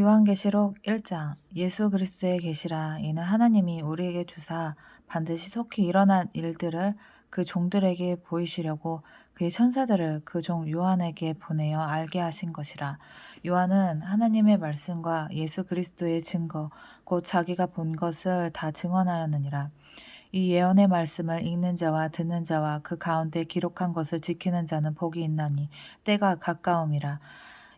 요한계시록 1장 예수 그리스도의 계시라. 이는 하나님이 우리에게 주사 반드시 속히 일어날 일들을 그 종들에게 보이시려고 그의 천사들을 그 종 요한에게 보내어 알게 하신 것이라. 요한은 하나님의 말씀과 예수 그리스도의 증거 곧 자기가 본 것을 다 증언하였느니라. 이 예언의 말씀을 읽는 자와 듣는 자와 그 가운데 기록한 것을 지키는 자는 복이 있나니 때가 가까움이라.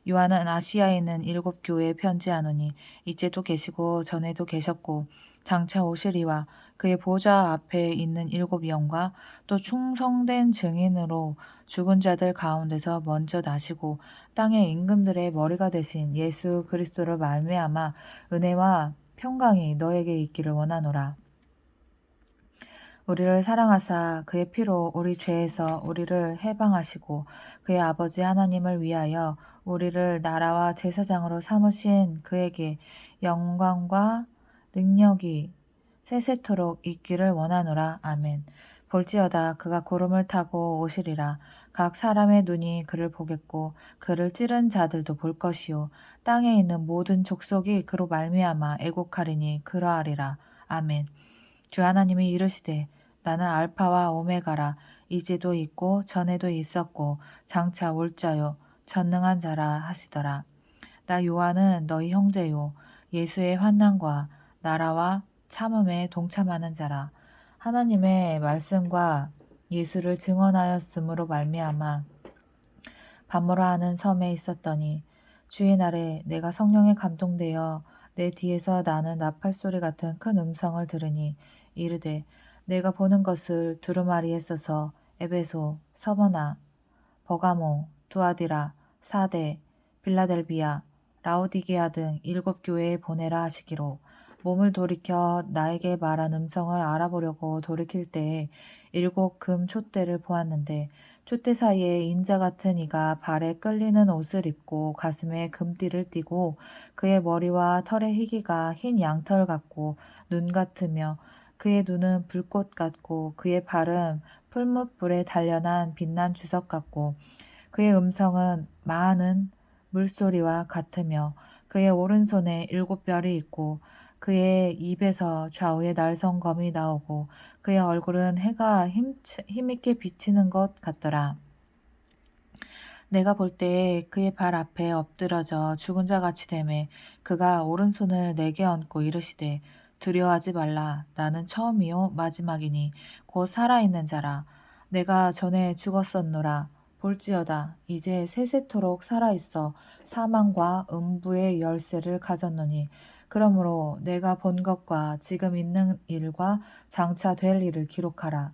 요한은 아시아에 있는 7교회에 편지하노니 이제도 계시고 전에도 계셨고 장차 오시리와 그의 보좌 앞에 있는 7영과 또 충성된 증인으로 죽은 자들 가운데서 먼저 나시고 땅의 임금들의 머리가 되신 예수 그리스도를 말미암아 은혜와 평강이 너에게 있기를 원하노라. 우리를 사랑하사 그의 피로 우리 죄에서 우리를 해방하시고 그의 아버지 하나님을 위하여 우리를 나라와 제사장으로 삼으신 그에게 영광과 능력이 세세토록 있기를 원하노라. 아멘. 볼지어다 그가 구름을 타고 오시리라. 각 사람의 눈이 그를 보겠고 그를 찌른 자들도 볼 것이요 땅에 있는 모든 족속이 그로 말미암아 애곡하리니 그러하리라. 아멘. 주 하나님이 이르시되 나는 알파와 오메가라. 이제도 있고 전에도 있었고 장차 올 자요 전능한 자라 하시더라. 나 요한은 너희 형제요 예수의 환난과 나라와 참음에 동참하는 자라. 하나님의 말씀과 예수를 증언하였으므로 말미암아 밤모라 하는 섬에 있었더니 주의 날에 내가 성령에 감동되어 내 뒤에서 나는 나팔 소리 같은 큰 음성을 들으니 이르되 내가 보는 것을 두루마리에 써서 에베소, 서머나, 버가모, 두아디라, 사데, 빌라델비아, 라오디게아 등 7교회에 보내라 하시기로 몸을 돌이켜 나에게 말한 음성을 알아보려고 돌이킬 때에 7금 촛대를 보았는데 촛대 사이에 인자 같은 이가 발에 끌리는 옷을 입고 가슴에 금띠를 띠고 그의 머리와 털의 희기가 흰 양털 같고 눈 같으며 그의 눈은 불꽃 같고 그의 발은 풀무불에 단련한 빛난 주석 같고 그의 음성은 많은 물소리와 같으며 그의 오른손에 7별이 있고 그의 입에서 좌우에 날성검이 나오고 그의 얼굴은 해가 힘있게 비치는 것 같더라. 내가 볼 때에 그의 발 앞에 엎드러져 죽은 자 같이 되매 그가 오른손을 내게 얹고 이르시되 두려워하지 말라. 나는 처음이요 마지막이니 곧 살아있는 자라. 내가 전에 죽었었노라. 볼지어다 이제 세세토록 살아있어 사망과 음부의 열쇠를 가졌노니 그러므로 내가 본 것과 지금 있는 일과 장차 될 일을 기록하라.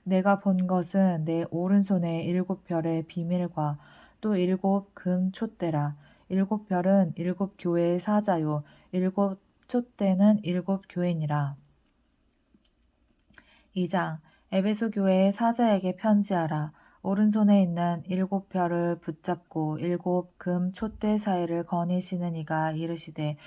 내가 본 것은 내 오른손에 7별의 비밀과 또 7금 촛대라. 7별은 7교회의 사자요 7촛대는 7교회니라. 2장 에베소 교회의 사자에게 편지하라. 오른손에 있는 7별을 붙잡고 7금 촛대 사이를 거니시는 이가 이르시되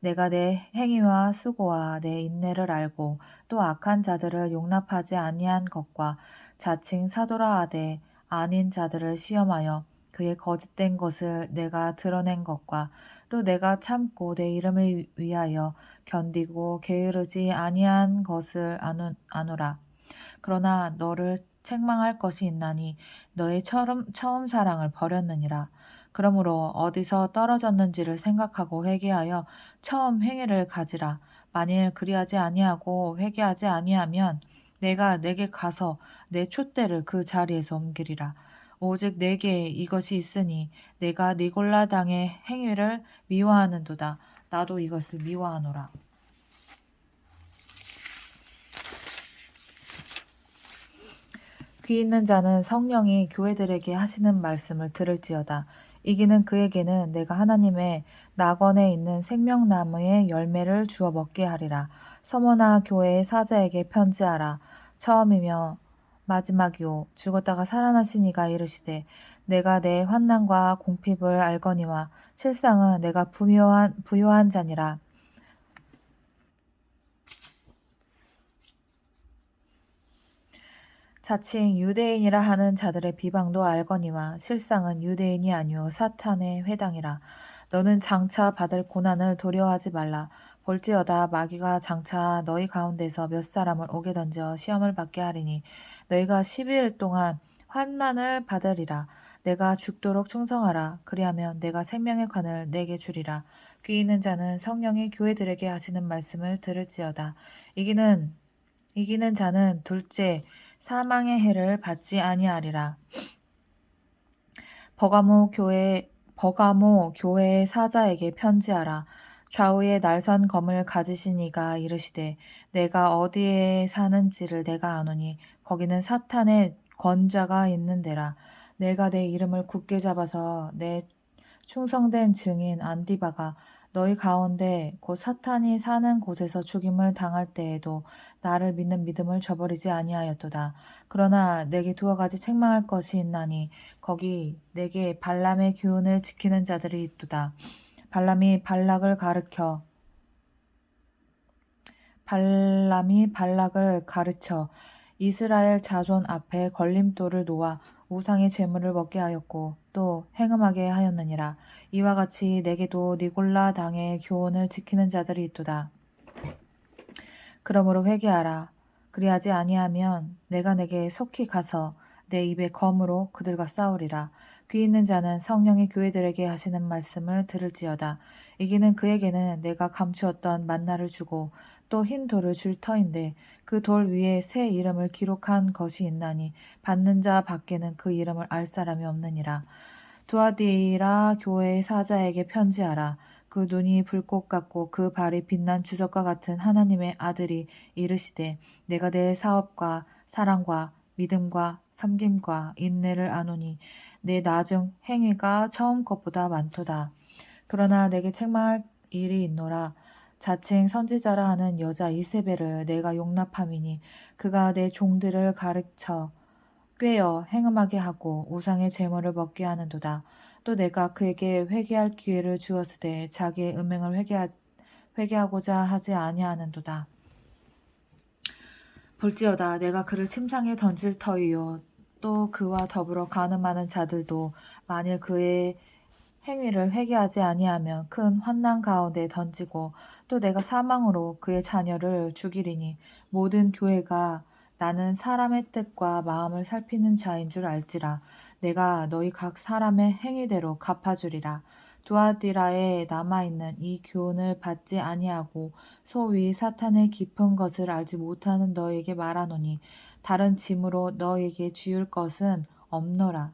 내가 내 행위와 수고와 내 인내를 알고 또 악한 자들을 용납하지 아니한 것과 자칭 사도라 하되 아닌 자들을 시험하여 그의 거짓된 것을 내가 드러낸 것과 또 내가 참고 내 이름을 위하여 견디고 게으르지 아니한 것을 아노라. 그러나 너를 책망할 것이 있나니 너의 처음 사랑을 버렸느니라. 그러므로 어디서 떨어졌는지를 생각하고 회개하여 처음 행위를 가지라. 만일 그리하지 아니하고 회개하지 아니하면 내가 내게 가서 내 촛대를 그 자리에서 옮기리라. 오직 내게 이것이 있으니 내가 니골라 당의 행위를 미워하는도다. 나도 이것을 미워하노라. 귀 있는 자는 성령이 교회들에게 하시는 말씀을 들을지어다. 이기는 그에게는 내가 하나님의 낙원에 있는 생명나무의 열매를 주어 먹게 하리라. 서머나 교회의 사자에게 편지하라. 처음이며 마지막이요 죽었다가 살아나신 이가 이르시되 내가 내 환난과 공핍을 알거니와 실상은 내가 부요한 자니라. 자칭 유대인이라 하는 자들의 비방도 알거니와 실상은 유대인이 아니오 사탄의 회당이라. 너는 장차 받을 고난을 두려워하지 말라. 볼지어다 마귀가 장차 너희 가운데서 몇 사람을 오게 던져 시험을 받게 하리니 너희가 12일 동안 환난을 받으리라. 내가 죽도록 충성하라. 그리하면 내가 생명의 관을 내게 주리라. 귀 있는 자는 성령이 교회들에게 하시는 말씀을 들을지어다. 이기는 자는 둘째 사망의 해를 받지 아니하리라. 버가모 교회의 사자에게 편지하라. 좌우에 날선 검을 가지신 이가 이르시되 내가 어디에 사는지를 내가 아노니 거기는 사탄의 권자가 있는 데라. 내가 내 이름을 굳게 잡아서 내 충성된 증인 안디바가 너희 가운데 곧 사탄이 사는 곳에서 죽임을 당할 때에도 나를 믿는 믿음을 저버리지 아니하였도다. 그러나 내게 두어 가지 책망할 것이 있나니 거기 내게 발람의 교훈을 지키는 자들이 있도다. 발람이 발락을 가르쳐 이스라엘 자손 앞에 걸림돌을 놓아 우상의 제물을 먹게 하였고 또 행음하게 하였느니라. 이와 같이 내게도 니골라 당의 교훈을 지키는 자들이 있도다. 그러므로 회개하라. 그리하지 아니하면 내가 내게 속히 가서 내 입에 검으로 그들과 싸우리라. 귀 있는 자는 성령이 교회들에게 하시는 말씀을 들을지어다. 이기는 그에게는 내가 감추었던 만나를 주고 또 흰 돌을 줄 터인데 그 돌 위에 새 이름을 기록한 것이 있나니 받는 자 밖에는 그 이름을 알 사람이 없느니라. 두아디라 교회의 사자에게 편지하라. 그 눈이 불꽃 같고 그 발이 빛난 주석과 같은 하나님의 아들이 이르시되 내가 내 사업과 사랑과 믿음과 섬김과 인내를 아노니 내 나중 행위가 처음 것보다 많도다. 그러나 내게 책망할 일이 있노라. 자칭 선지자라 하는 여자 이세벨을 내가 용납함이니 그가 내 종들을 가르쳐 꾀어 행음하게 하고 우상의 제물을 먹게 하는도다. 또 내가 그에게 회개할 기회를 주었으되 자기의 음행을 회개하고자 하지 아니하는도다. 볼지어다 내가 그를 침상에 던질 터이요 또 그와 더불어 간음하는 자들도 만일 그의 행위를 회개하지 아니하면 큰 환난 가운데 던지고 또 내가 사망으로 그의 자녀를 죽이리니 모든 교회가 나는 사람의 뜻과 마음을 살피는 자인 줄 알지라. 내가 너희 각 사람의 행위대로 갚아주리라. 두아디라에 남아있는 이 교훈을 받지 아니하고 소위 사탄의 깊은 것을 알지 못하는 너에게 말하노니 다른 짐으로 너에게 지을 것은 없노라.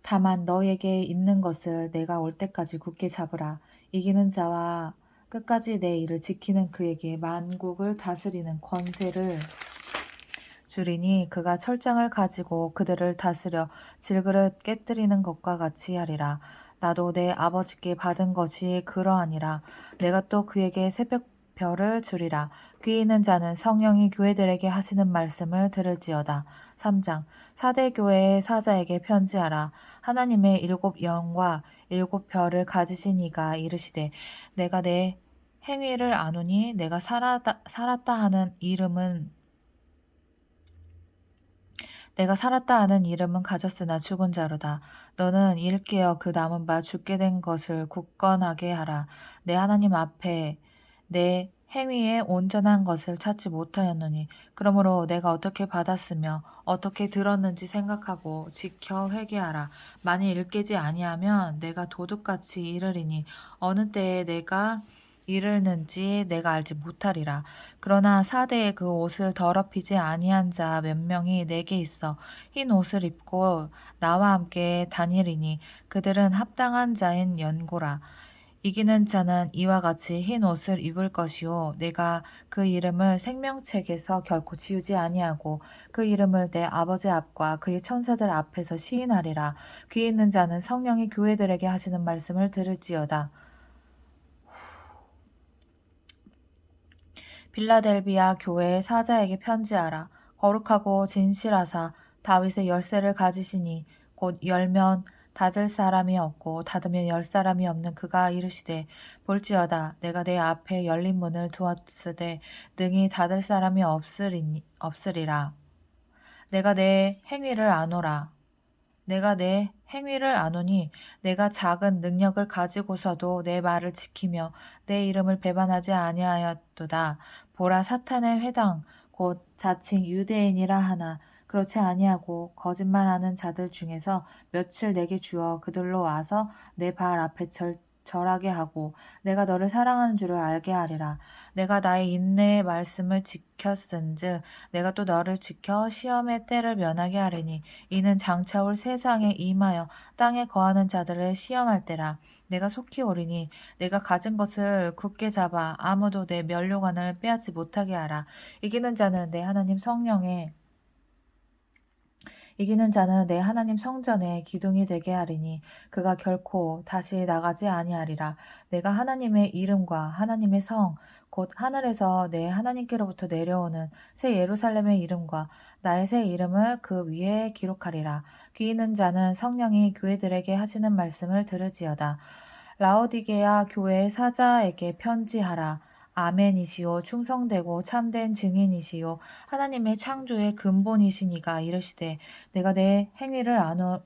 다만 너에게 있는 것을 내가 올 때까지 굳게 잡으라. 이기는 자와 끝까지 내 일을 지키는 그에게 만국을 다스리는 권세를 주리니 그가 철장을 가지고 그들을 다스려 질그릇 깨뜨리는 것과 같이 하리라. 나도 내 아버지께 받은 것이 그러하니라. 내가 또 그에게 새벽별을 주리라. 귀 있는 자는 성령이 교회들에게 하시는 말씀을 들을지어다. 3장 사대 교회의 사자에게 편지하라. 하나님의 7 영과 7 별을 가지신 이가 이르시되 내가 내 행위를 아노니 내가 살았다 하는 이름은 가졌으나 죽은 자로다. 너는 일깨어 그 남은 바 죽게 된 것을 굳건하게 하라. 내 하나님 앞에 내 행위에 온전한 것을 찾지 못하였노니 그러므로 내가 어떻게 받았으며 어떻게 들었는지 생각하고 지켜 회개하라. 만일 일깨지 아니하면 내가 도둑같이 이르리니 어느 때에 내가 이르는지 내가 알지 못하리라. 그러나 사대의 그 옷을 더럽히지 아니한 자 몇 명이 내게 있어 흰 옷을 입고 나와 함께 다니리니 그들은 합당한 자인 연고라. 이기는 자는 이와 같이 흰 옷을 입을 것이요 내가 그 이름을 생명책에서 결코 지우지 아니하고 그 이름을 내 아버지 앞과 그의 천사들 앞에서 시인하리라. 귀 있는 자는 성령이 교회들에게 하시는 말씀을 들을지어다. 빌라델비아 교회의 사자에게 편지하라. 거룩하고 진실하사 다윗의 열쇠를 가지시니 곧 열면 닫을 사람이 없고 닫으면 열 사람이 없는 그가 이르시되 볼지어다 내가 내 앞에 열린 문을 두었으되 능히 닫을 사람이 없으리라. 내가 내 행위를 아노라. 내가 내 행위를 아노니 내가 작은 능력을 가지고서도 내 말을 지키며 내 이름을 배반하지 아니하였도다. 보라 사탄의 회당 곧 자칭 유대인이라 하나 그렇지 아니하고 거짓말하는 자들 중에서 며칠 내게 주어 그들로 와서 내 발 앞에 절하게 하고 내가 너를 사랑하는 줄을 알게 하리라. 내가 나의 인내의 말씀을 지켰은즉 내가 또 너를 지켜 시험의 때를 면하게 하리니 이는 장차 올 세상에 임하여 땅에 거하는 자들을 시험할 때라. 내가 속히 오리니 내가 가진 것을 굳게 잡아 아무도 내 면류관을 빼앗지 못하게 하라. 이기는 자는 내 하나님 성령에 이기는 자는 내 하나님 성전에 기둥이 되게 하리니 그가 결코 다시 나가지 아니하리라. 내가 하나님의 이름과 하나님의 성, 곧 하늘에서 내 하나님께로부터 내려오는 새 예루살렘의 이름과 나의 새 이름을 그 위에 기록하리라. 귀 있는 자는 성령이 교회들에게 하시는 말씀을 들을지어다. 라오디게아 교회의 사자에게 편지하라. 아멘이시오 충성되고 참된 증인이시오 하나님의 창조의 근본이시니가 이르시되 내가 내 행위를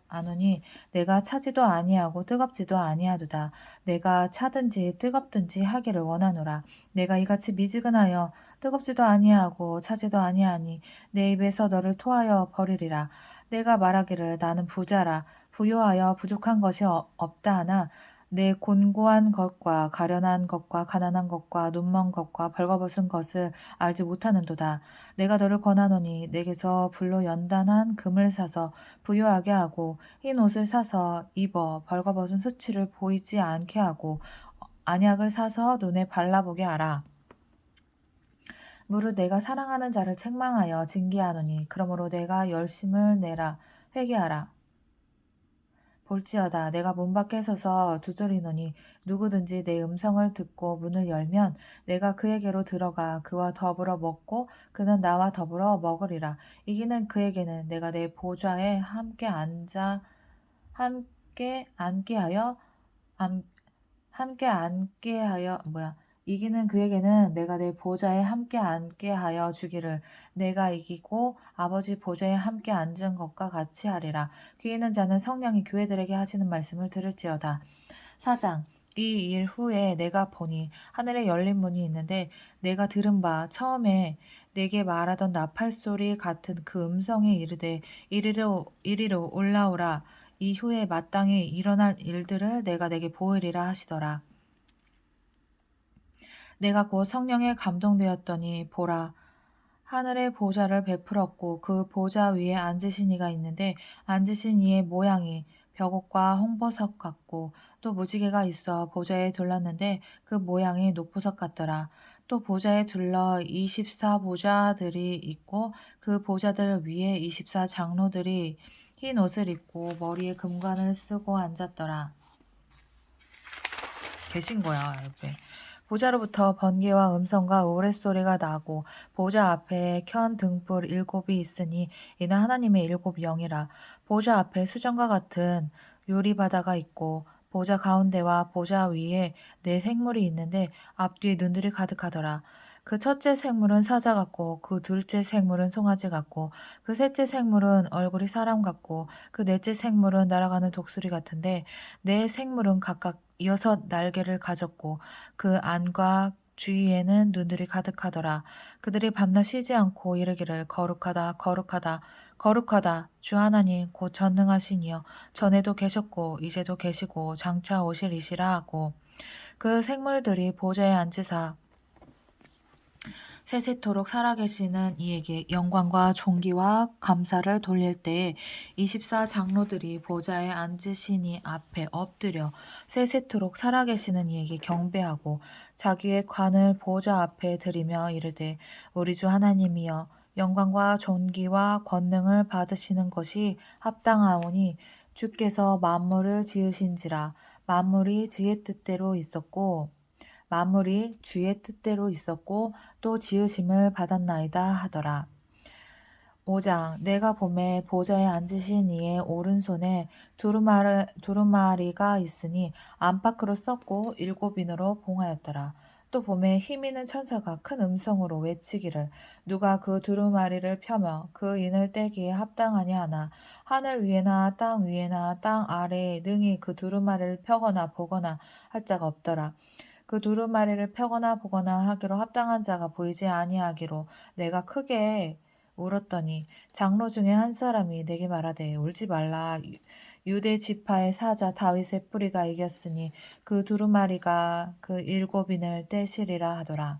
아노니 내가 차지도 아니하고 뜨겁지도 아니하도다. 내가 차든지 뜨겁든지 하기를 원하노라. 내가 이같이 미지근하여 뜨겁지도 아니하고 차지도 아니하니 내 입에서 너를 토하여 버리리라. 내가 말하기를 나는 부자라 부요하여 부족한 것이 없다 하나 내 곤고한 것과 가련한 것과 가난한 것과 눈먼 것과 벌거벗은 것을 알지 못하는도다. 내가 너를 권하노니 내게서 불로 연단한 금을 사서 부요하게 하고 흰 옷을 사서 입어 벌거벗은 수치를 보이지 않게 하고 안약을 사서 눈에 발라보게 하라. 무릇 내가 사랑하는 자를 책망하여 징계하노니 그러므로 내가 열심을 내라 회개하라. 볼지어다 내가 문 밖에 서서 두드리노니 누구든지 내 음성을 듣고 문을 열면 내가 그에게로 들어가 그와 더불어 먹고 그는 나와 더불어 먹으리라. 이기는 그에게는 내가 내 보좌에 함께 앉게 하여 이기는 그에게는 내가 내 보좌에 함께 앉게 하여 주기를 내가 이기고 아버지 보좌에 함께 앉은 것과 같이 하리라. 귀 있는 자는 성령이 교회들에게 하시는 말씀을 들을지어다. 4장 이 일 후에 내가 보니 하늘에 열린 문이 있는데 내가 들은 바 처음에 내게 말하던 나팔소리 같은 그 음성이 이르되 이리로 올라오라. 이후에 마땅히 일어날 일들을 내가 내게 보이리라 하시더라. 내가 곧 성령에 감동되었더니 보라 하늘의 보좌를 베풀었고 그 보좌 위에 앉으신 이가 있는데 앉으신 이의 모양이 벽옥과 홍보석 같고 또 무지개가 있어 보좌에 둘렀는데 그 모양이 녹보석 같더라. 또 보좌에 둘러 24보좌들이 있고 그 보좌들 위에 24장로들이 흰 옷을 입고 머리에 금관을 쓰고 앉았더라. 계신 거야 옆에. 보좌로부터 번개와 음성과 우레소리가 나고 보좌 앞에 켠 등불 7이 있으니 이는 하나님의 7 영이라. 보좌 앞에 수정과 같은 유리바다가 있고 보좌 가운데와 보좌 위에 4 생물이 있는데 앞뒤에 눈들이 가득하더라. 그 첫째 생물은 사자 같고 그 둘째 생물은 송아지 같고 그 셋째 생물은 얼굴이 사람 같고 그 넷째 생물은 날아가는 독수리 같은데 4 생물은 각각 6 날개를 가졌고 그 안과 주위에는 눈들이 가득하더라. 그들이 밤낮 쉬지 않고 이르기를 거룩하다 거룩하다 거룩하다 주 하나님 곧 전능하신 이여 전에도 계셨고 이제도 계시고 장차 오실 이시라 하고 그 생물들이 보좌에 앉으사 세세토록 살아계시는 이에게 영광과 존귀와 감사를 돌릴 때에 24장로들이 보좌에 앉으시니 앞에 엎드려 세세토록 살아계시는 이에게 경배하고 자기의 관을 보좌 앞에 들이며 이르되 우리 주 하나님이여 영광과 존귀와 권능을 받으시는 것이 합당하오니 주께서 만물을 지으신지라 만물이 주의 뜻대로 있었고 또 지으심을 받았나이다 하더라. 5장 내가 보매 보좌에 앉으신 이의 오른손에 두루마리가 있으니 안팎으로 썼고 7인으로 봉하였더라. 또 봄에 힘있는 천사가 큰 음성으로 외치기를 누가 그 두루마리를 펴며 그 인을 떼기에 합당하냐 하나 하늘 위에나 땅 위에나 땅 아래에 능히 그 두루마리를 펴거나 보거나 할 자가 없더라. 그 두루마리를 펴거나 보거나 하기로 합당한 자가 보이지 아니하기로 내가 크게 울었더니 장로 중에 한 사람이 내게 말하되 울지 말라. 유대 지파의 사자 다윗의 뿌리가 이겼으니 그 두루마리가 그 일곱인을 떼시리라 하더라.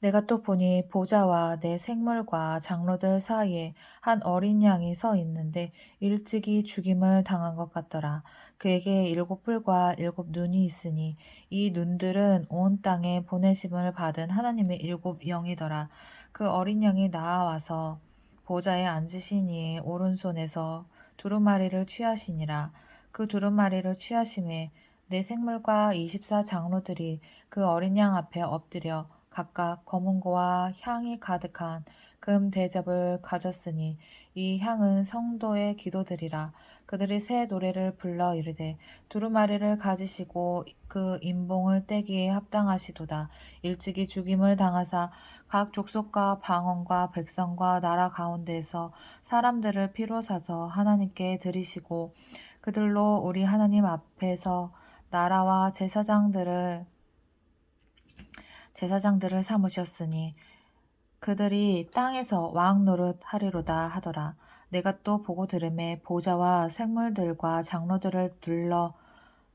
내가 또 보니 보좌와 내 생물과 장로들 사이에 한 어린 양이 서 있는데 일찍이 죽임을 당한 것 같더라. 그에게 일곱 뿔과 일곱 눈이 있으니 이 눈들은 온 땅에 보내심을 받은 하나님의 일곱 영이더라. 그 어린 양이 나와서 보좌에 앉으신 이의 오른손에서 두루마리를 취하시니라. 그 두루마리를 취하심에 내 생물과 24 장로들이 그 어린 양 앞에 엎드려 각각 검은고와 향이 가득한 금 대접을 가졌으니 이 향은 성도의 기도들이라. 그들이 새 노래를 불러 이르되 두루마리를 가지시고 그 인봉을 떼기에 합당하시도다. 일찍이 죽임을 당하사 각 족속과 방언과 백성과 나라 가운데에서 사람들을 피로 사서 하나님께 드리시고 그들로 우리 하나님 앞에서 나라와 제사장들을 삼으셨으니 그들이 땅에서 왕 노릇 하리로다 하더라. 내가 또 보고 들음에 보좌와 생물들과 장로들을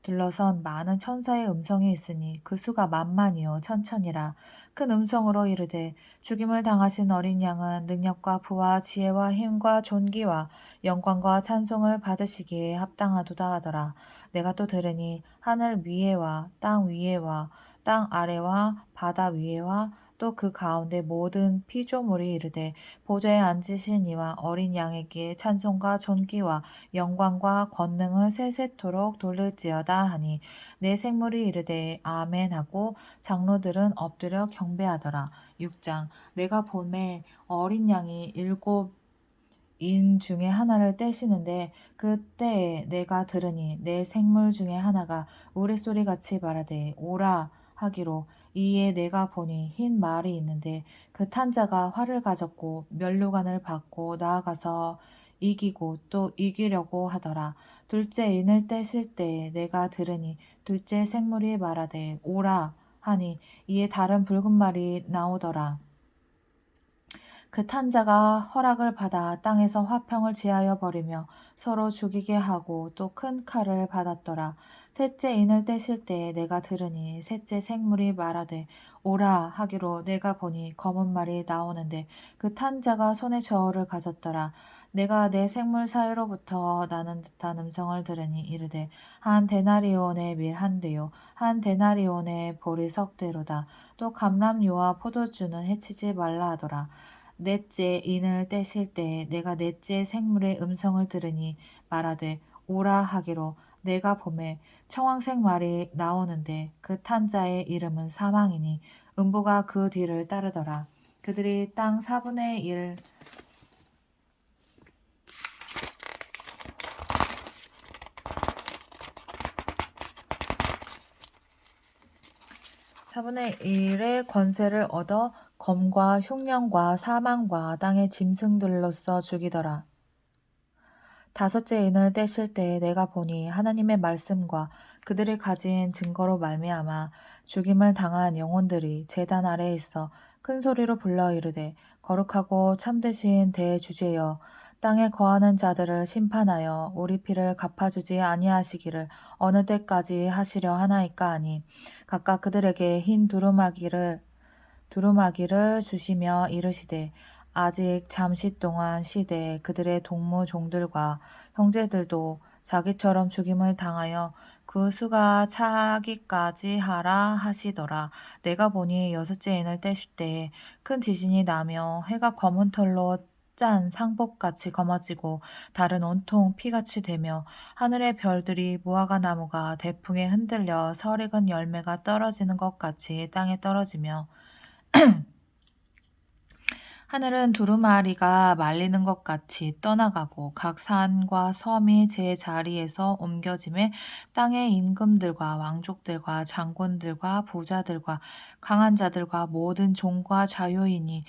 둘러선 많은 천사의 음성이 있으니 그 수가 만만이요 천천이라. 큰 음성으로 이르되 죽임을 당하신 어린 양은 능력과 부와 지혜와 힘과 존귀와 영광과 찬송을 받으시기에 합당하도다 하더라. 내가 또 들으니 하늘 위에와 땅 위에와 땅 아래와 바다 위에와 또 그 가운데 모든 피조물이 이르되 보좌에 앉으신 이와 어린 양에게 찬송과 존귀와 영광과 권능을 세세토록 돌릴지어다 하니 내 생물이 이르되 아멘 하고 장로들은 엎드려 경배하더라. 6장 내가 보매 어린 양이 일곱 인 중에 하나를 떼시는데 그때에 내가 들으니 내 생물 중에 하나가 우레소리같이 말하되 오라 하기로 이에 내가 보니 흰 말이 있는데 그 탄자가 활을 가졌고 면류관을 받고 나아가서 이기고 또 이기려고 하더라. 둘째 인을 떼실 때에 내가 들으니 둘째 생물이 말하되 오라 하니 이에 다른 붉은 말이 나오더라. 그 탄자가 허락을 받아 땅에서 화평을 지하여 버리며 서로 죽이게 하고 또 큰 칼을 받았더라. 셋째 인을 떼실 때에 내가 들으니 셋째 생물이 말하되 오라 하기로 내가 보니 검은 말이 나오는데 그 탄자가 손에 저울을 가졌더라. 내가 내 생물 사이로부터 나는 듯한 음성을 들으니 이르되 한 데나리온의 밀 한 대요 한 데나리온의 보리 석 대로다. 또 감람류와 포도주는 해치지 말라 하더라. 넷째 인을 떼실 때에 내가 넷째 생물의 음성을 들으니 말하되 오라 하기로 내가 보매 청황색 말이 나오는데 그 탄자의 이름은 사망이니 음부가 그 뒤를 따르더라. 그들이 땅 4분의 1 4분의 1의 권세를 얻어 검과 흉령과 사망과 땅의 짐승들로서 죽이더라. 다섯째 인을 떼실 때에 내가 보니 하나님의 말씀과 그들이 가진 증거로 말미암아 죽임을 당한 영혼들이 제단 아래에 있어 큰 소리로 불러 이르되 거룩하고 참되신 대주제여 땅에 거하는 자들을 심판하여 우리 피를 갚아주지 아니하시기를 어느 때까지 하시려 하나이까 하니 각각 그들에게 흰 두루마기를 주시며 이르시되 아직 잠시 동안 쉬되 그들의 동무 종들과 형제들도 자기처럼 죽임을 당하여 그 수가 차기까지 하라 하시더라. 내가 보니 여섯째 인을 떼실 때에 큰 지진이 나며 해가 검은 털로 짠 상복같이 검어지고 달은 온통 피같이 되며 하늘의 별들이 무화과 나무가 대풍에 흔들려 설익은 열매가 떨어지는 것 같이 땅에 떨어지며 하늘은 두루마리가 말리는 것 같이 떠나가고 각 산과 섬이 제 자리에서 옮겨짐에 땅의 임금들과 왕족들과 장군들과 부자들과 강한 자들과 모든 종과 자유인이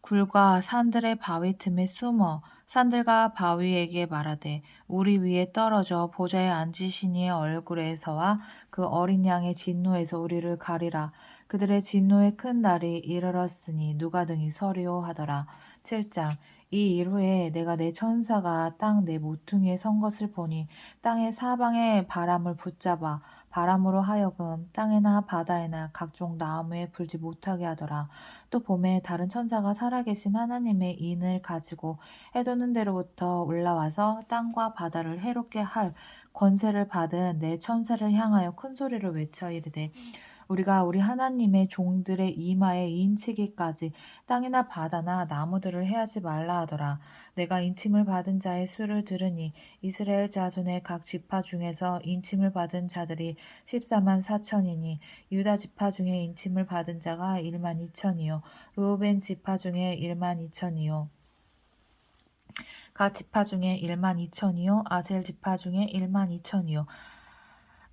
굴과 산들의 바위 틈에 숨어 산들과 바위에게 말하되 우리 위에 떨어져 보좌에 앉으신 이의 얼굴에서와 그 어린 양의 진노에서 우리를 가리라. 그들의 진노의 큰 날이 이르렀으니 누가 등이 서리오 하더라. 7장. 이 일 후에 내가 내 천사가 땅 내 모퉁이에 선 것을 보니 땅의 사방에 바람을 붙잡아 바람으로 하여금 땅에나 바다에나 각종 나무에 불지 못하게 하더라. 또 봄에 다른 천사가 살아계신 하나님의 인을 가지고 해돋는 데로부터 올라와서 땅과 바다를 해롭게 할 권세를 받은 내 천사를 향하여 큰 소리로 외쳐 이르되 우리가 우리 하나님의 종들의 이마에 인치기까지 땅이나 바다나 나무들을 해하지 말라 하더라. 내가 인침을 받은 자의 수를 들으니 이스라엘 자손의 각 지파 중에서 인침을 받은 자들이 14만 4천이니 유다 지파 중에 인침을 받은 자가 1만 2천이요 르우벤 지파 중에 1만 2천이요 갓 지파 중에 1만 2천이요 아셀 지파 중에 1만 2천이요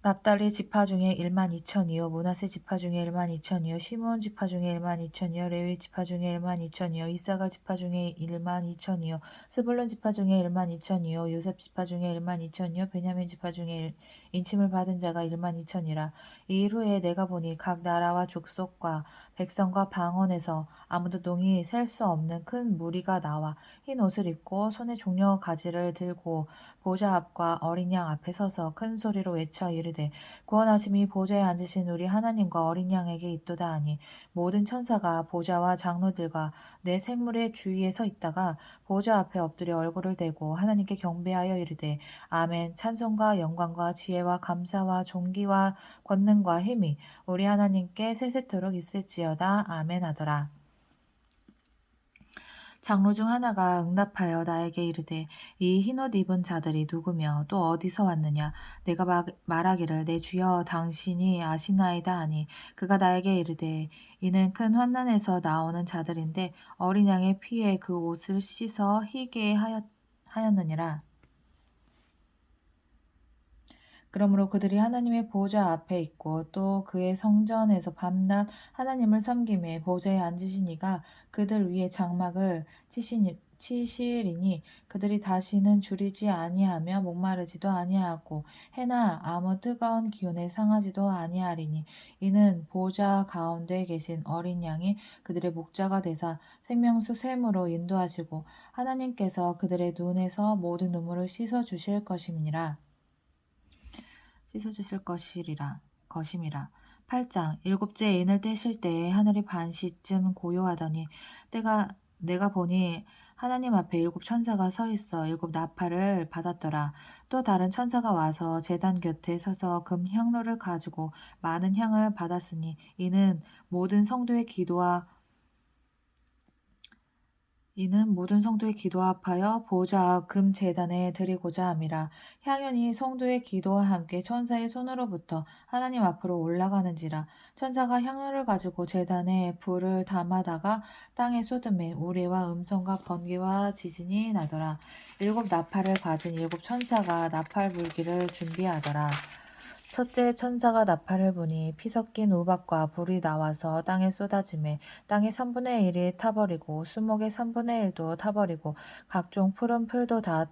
납달리 지파 중에 1만 2천이요 므낫세 지파 중에 1만 2천이요 시므온 지파 중에 1만 2천이요 레위 지파 중에 1만 2천이요 이사갈 지파 중에 1만 2천이요 스불론 지파 중에 1만 2천이요 요셉 지파 중에 1만 2천이요 베냐민 지파 중에 인침을 받은 자가 1만 2천이라. 이 일 후에 내가 보니 각 나라와 족속과 백성과 방언에서 아무도 농이 셀 수 없는 큰 무리가 나와 흰 옷을 입고 손에 종려 가지를 들고 보좌 앞과 어린 양 앞에 서서 큰 소리로 외쳐 이르되 구원하심이 보좌에 앉으신 우리 하나님과 어린 양에게 있도다 하니 모든 천사가 보좌와 장로들과 내 생물의 주위에 서 있다가 보좌 앞에 엎드려 얼굴을 대고 하나님께 경배하여 이르되 아멘. 찬송과 영광과 지혜와 감사와 존귀와 권능과 힘이 우리 하나님께 세세토록 있을지어다. 아멘 하더라. 장로 중 하나가 응답하여 나에게 이르되 이 흰옷 입은 자들이 누구며 또 어디서 왔느냐. 내가 말하기를 내 주여 당신이 아시나이다 하니 그가 나에게 이르되 이는 큰 환난에서 나오는 자들인데 어린 양의 피에 그 옷을 씻어 희게 하였느니라. 그러므로 그들이 하나님의 보좌 앞에 있고 또 그의 성전에서 밤낮 하나님을 섬김에 보좌에 앉으신 이가 그들 위에 장막을 치시리니 그들이 다시는 줄이지 아니하며 목마르지도 아니하고 해나 아무 뜨거운 기운에 상하지도 아니하리니 이는 보좌 가운데 계신 어린 양이 그들의 목자가 되사 생명수 샘으로 인도하시고 하나님께서 그들의 눈에서 모든 눈물을 씻어 주실 것임이니라. 씻어주실 것임이라. 8장. 일곱째 인을 떼실 때에 하늘이 반시쯤 고요하더니 내가 보니 하나님 앞에 일곱 천사가 서 있어 일곱 나팔을 받았더라. 또 다른 천사가 와서 제단 곁에 서서 금 향로를 가지고 많은 향을 받았으니 이는 모든 성도의 기도와 합하여 보좌 금 제단에 드리고자 함이라. 향연이 성도의 기도와 함께 천사의 손으로부터 하나님 앞으로 올라가는지라. 천사가 향로를 가지고 제단에 불을 담아다가 땅에 쏟음에 우레와 음성과 번개와 지진이 나더라. 일곱 나팔을 가진 일곱 천사가 나팔 불기를 준비하더라. 첫째 천사가 나팔을 부니 피 섞인 우박과 불이 나와서 땅에 쏟아지매 땅의 3분의 1이 타버리고 수목의 3분의 1도 타버리고 각종 푸른 풀도 다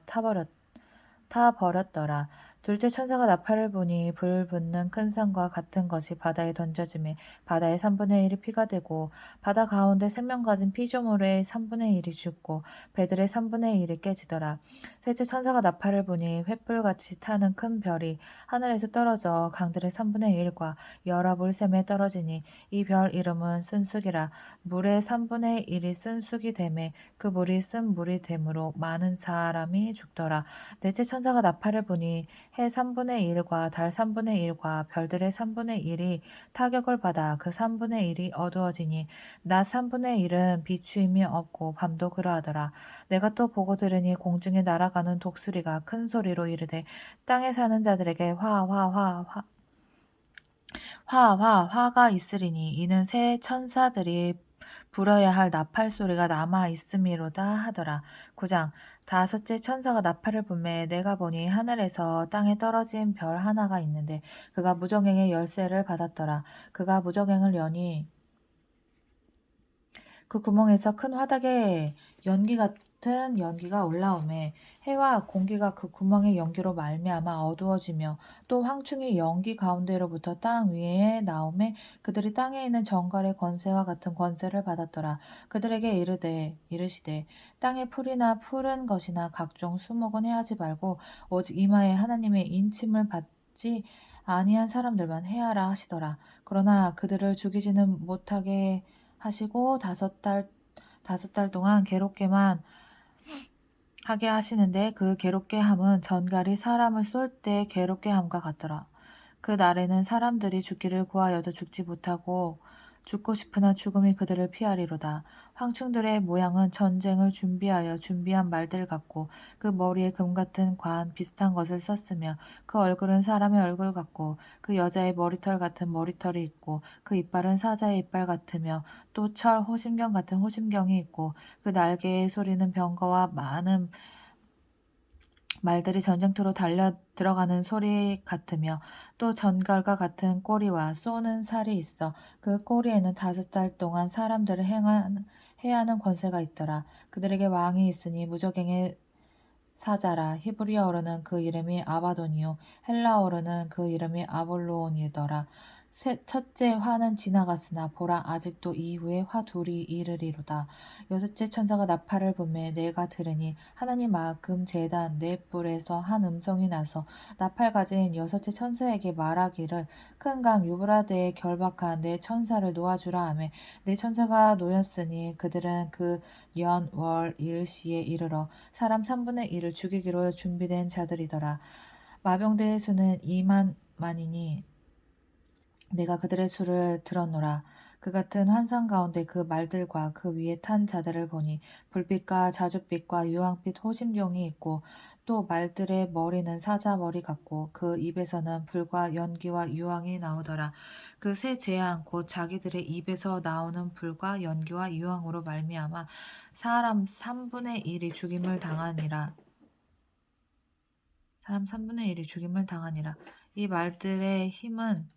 타버렸더라. 둘째 천사가 나팔을 부니 불 붙는 큰 산과 같은 것이 바다에 던져지매 바다의 3분의 1이 피가 되고 바다 가운데 생명 가진 피조물의 3분의 1이 죽고 배들의 3분의 1이 깨지더라. 셋째 천사가 나팔을 부니 횃불같이 타는 큰 별이 하늘에서 떨어져 강들의 3분의 1과 여러 물샘에 떨어지니 이 별 이름은 쓴쑥이라. 물의 3분의 1이 쓴쑥이 되매 그 물이 쓴 물이 되므로 많은 사람이 죽더라. 넷째 천사가 나팔을 부니 해 3분의 1과 달 3분의 1과 별들의 3분의 1이 타격을 받아 그 3분의 1이 어두워지니 낮 3분의 1은 비추임이 없고 밤도 그러하더라. 내가 또 보고 들으니 공중에 날아가는 독수리가 큰 소리로 이르되 땅에 사는 자들에게 화가 있으리니 이는 새 천사들이 불어야 할 나팔 소리가 남아 있음이로다 하더라. 9장 다섯째 천사가 나팔을 불매 내가 보니 하늘에서 땅에 떨어진 별 하나가 있는데 그가 무저갱의 열쇠를 받았더라. 그가 무저갱을 여니 그 구멍에서 큰 화덕에 연기 같은 연기가 올라오매 해와 공기가 그 구멍의 연기로 말미암아 어두워지며 또 황충이 연기 가운데로부터 땅 위에 나오매 그들이 땅에 있는 정갈의 권세와 같은 권세를 받았더라. 그들에게 이르시되 땅의 풀이나 푸른 것이나 각종 수목은 해하지 말고 오직 이마에 하나님의 인침을 받지 아니한 사람들만 해하라 하시더라. 그러나 그들을 죽이지는 못하게 하시고 다섯 달 동안 괴롭게만 하게 하시는데 그 괴롭게 함은 전갈이 사람을 쏠 때 괴롭게 함과 같더라. 그 날에는 사람들이 죽기를 구하여도 죽지 못하고 죽고 싶으나 죽음이 그들을 피하리로다. 황충들의 모양은 전쟁을 준비하여 준비한 말들 같고 그 머리에 금 같은 관 비슷한 것을 썼으며 그 얼굴은 사람의 얼굴 같고 그 여자의 머리털 같은 머리털이 있고 그 이빨은 사자의 이빨 같으며 또 철 호심경 같은 호심경이 있고 그 날개의 소리는 병거와 많은 말들이 전쟁터로 달려 들어가는 소리 같으며 또 전갈과 같은 꼬리와 쏘는 살이 있어 그 꼬리에는 다섯 달 동안 사람들을 해야 하는 권세가 있더라. 그들에게 왕이 있으니 무저갱의 사자라. 히브리어로는 그 이름이 아바돈이요 헬라어로는 그 이름이 아볼로온이더라. 첫째 화는 지나갔으나 보라 아직도 이후에 화 둘이 이르리로다. 여섯째 천사가 나팔을 불매 내가 들으니 하나님 금 제단 네 뿔에서 한 음성이 나서 나팔 가진 여섯째 천사에게 말하기를 큰 강 유브라데에 결박한 네 천사를 놓아주라 하매 네 천사가 놓였으니 그들은 그 년 월 일시에 이르러 사람 3분의 1을 죽이기로 준비된 자들이더라. 마병대의 수는 2만이니 내가 그들의 수를 들었노라. 그 같은 환상 가운데 그 말들과 그 위에 탄 자들을 보니 불빛과 자줏빛과 유황빛 호심경이 있고 또 말들의 머리는 사자 머리 같고 그 입에서는 불과 연기와 유황이 나오더라. 그 세 재앙 곧 자기들의 입에서 나오는 불과 연기와 유황으로 말미암아 사람 3분의 1이 죽임을 당하니라. 사람 3분의 1이 죽임을 당하니라. 이 말들의 힘은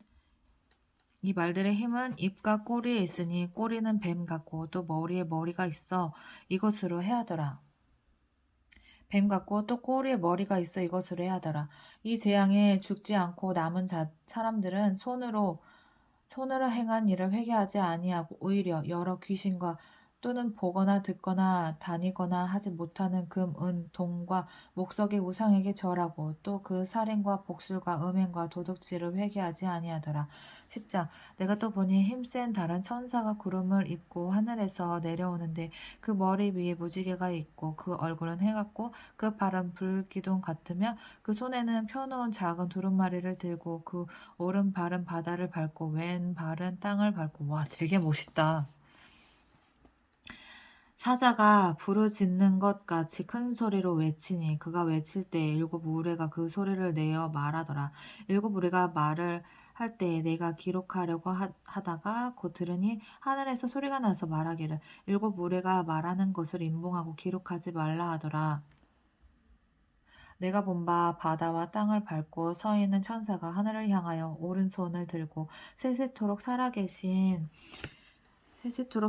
입과 꼬리에 있으니 꼬리는 뱀 같고 또 머리에 머리가 있어 이것으로 해하더라. 뱀 같고 또 꼬리에 머리가 있어 이것으로 해하더라. 이 재앙에 죽지 않고 남은 사람들은 손으로 행한 일을 회개하지 아니하고 오히려 여러 귀신과 또는 보거나 듣거나 다니거나 하지 못하는 금, 은, 동과 목석의 우상에게 절하고 또 그 살인과 복술과 음행과 도둑질을 회개하지 아니하더라. 10장 내가 또 보니 힘센 다른 천사가 구름을 입고 하늘에서 내려오는데 그 머리 위에 무지개가 있고 그 얼굴은 해같고 그 발은 불기둥 같으며 그 손에는 펴놓은 작은 두루마리를 들고 그 오른발은 바다를 밟고 왼발은 땅을 밟고 와 되게 멋있다. 사자가 부르짖는 것 같이 큰 소리로 외치니 그가 외칠 때 일곱 무리가 그 소리를 내어 말하더라. 일곱 무리가 말을 할 때에 내가 기록하려고 하다가 곧 들으니 하늘에서 소리가 나서 말하기를 일곱 무리가 말하는 것을 임봉하고 기록하지 말라 하더라. 내가 본 바 바다와 땅을 밟고 서 있는 천사가 하늘을 향하여 오른손을 들고 세세토록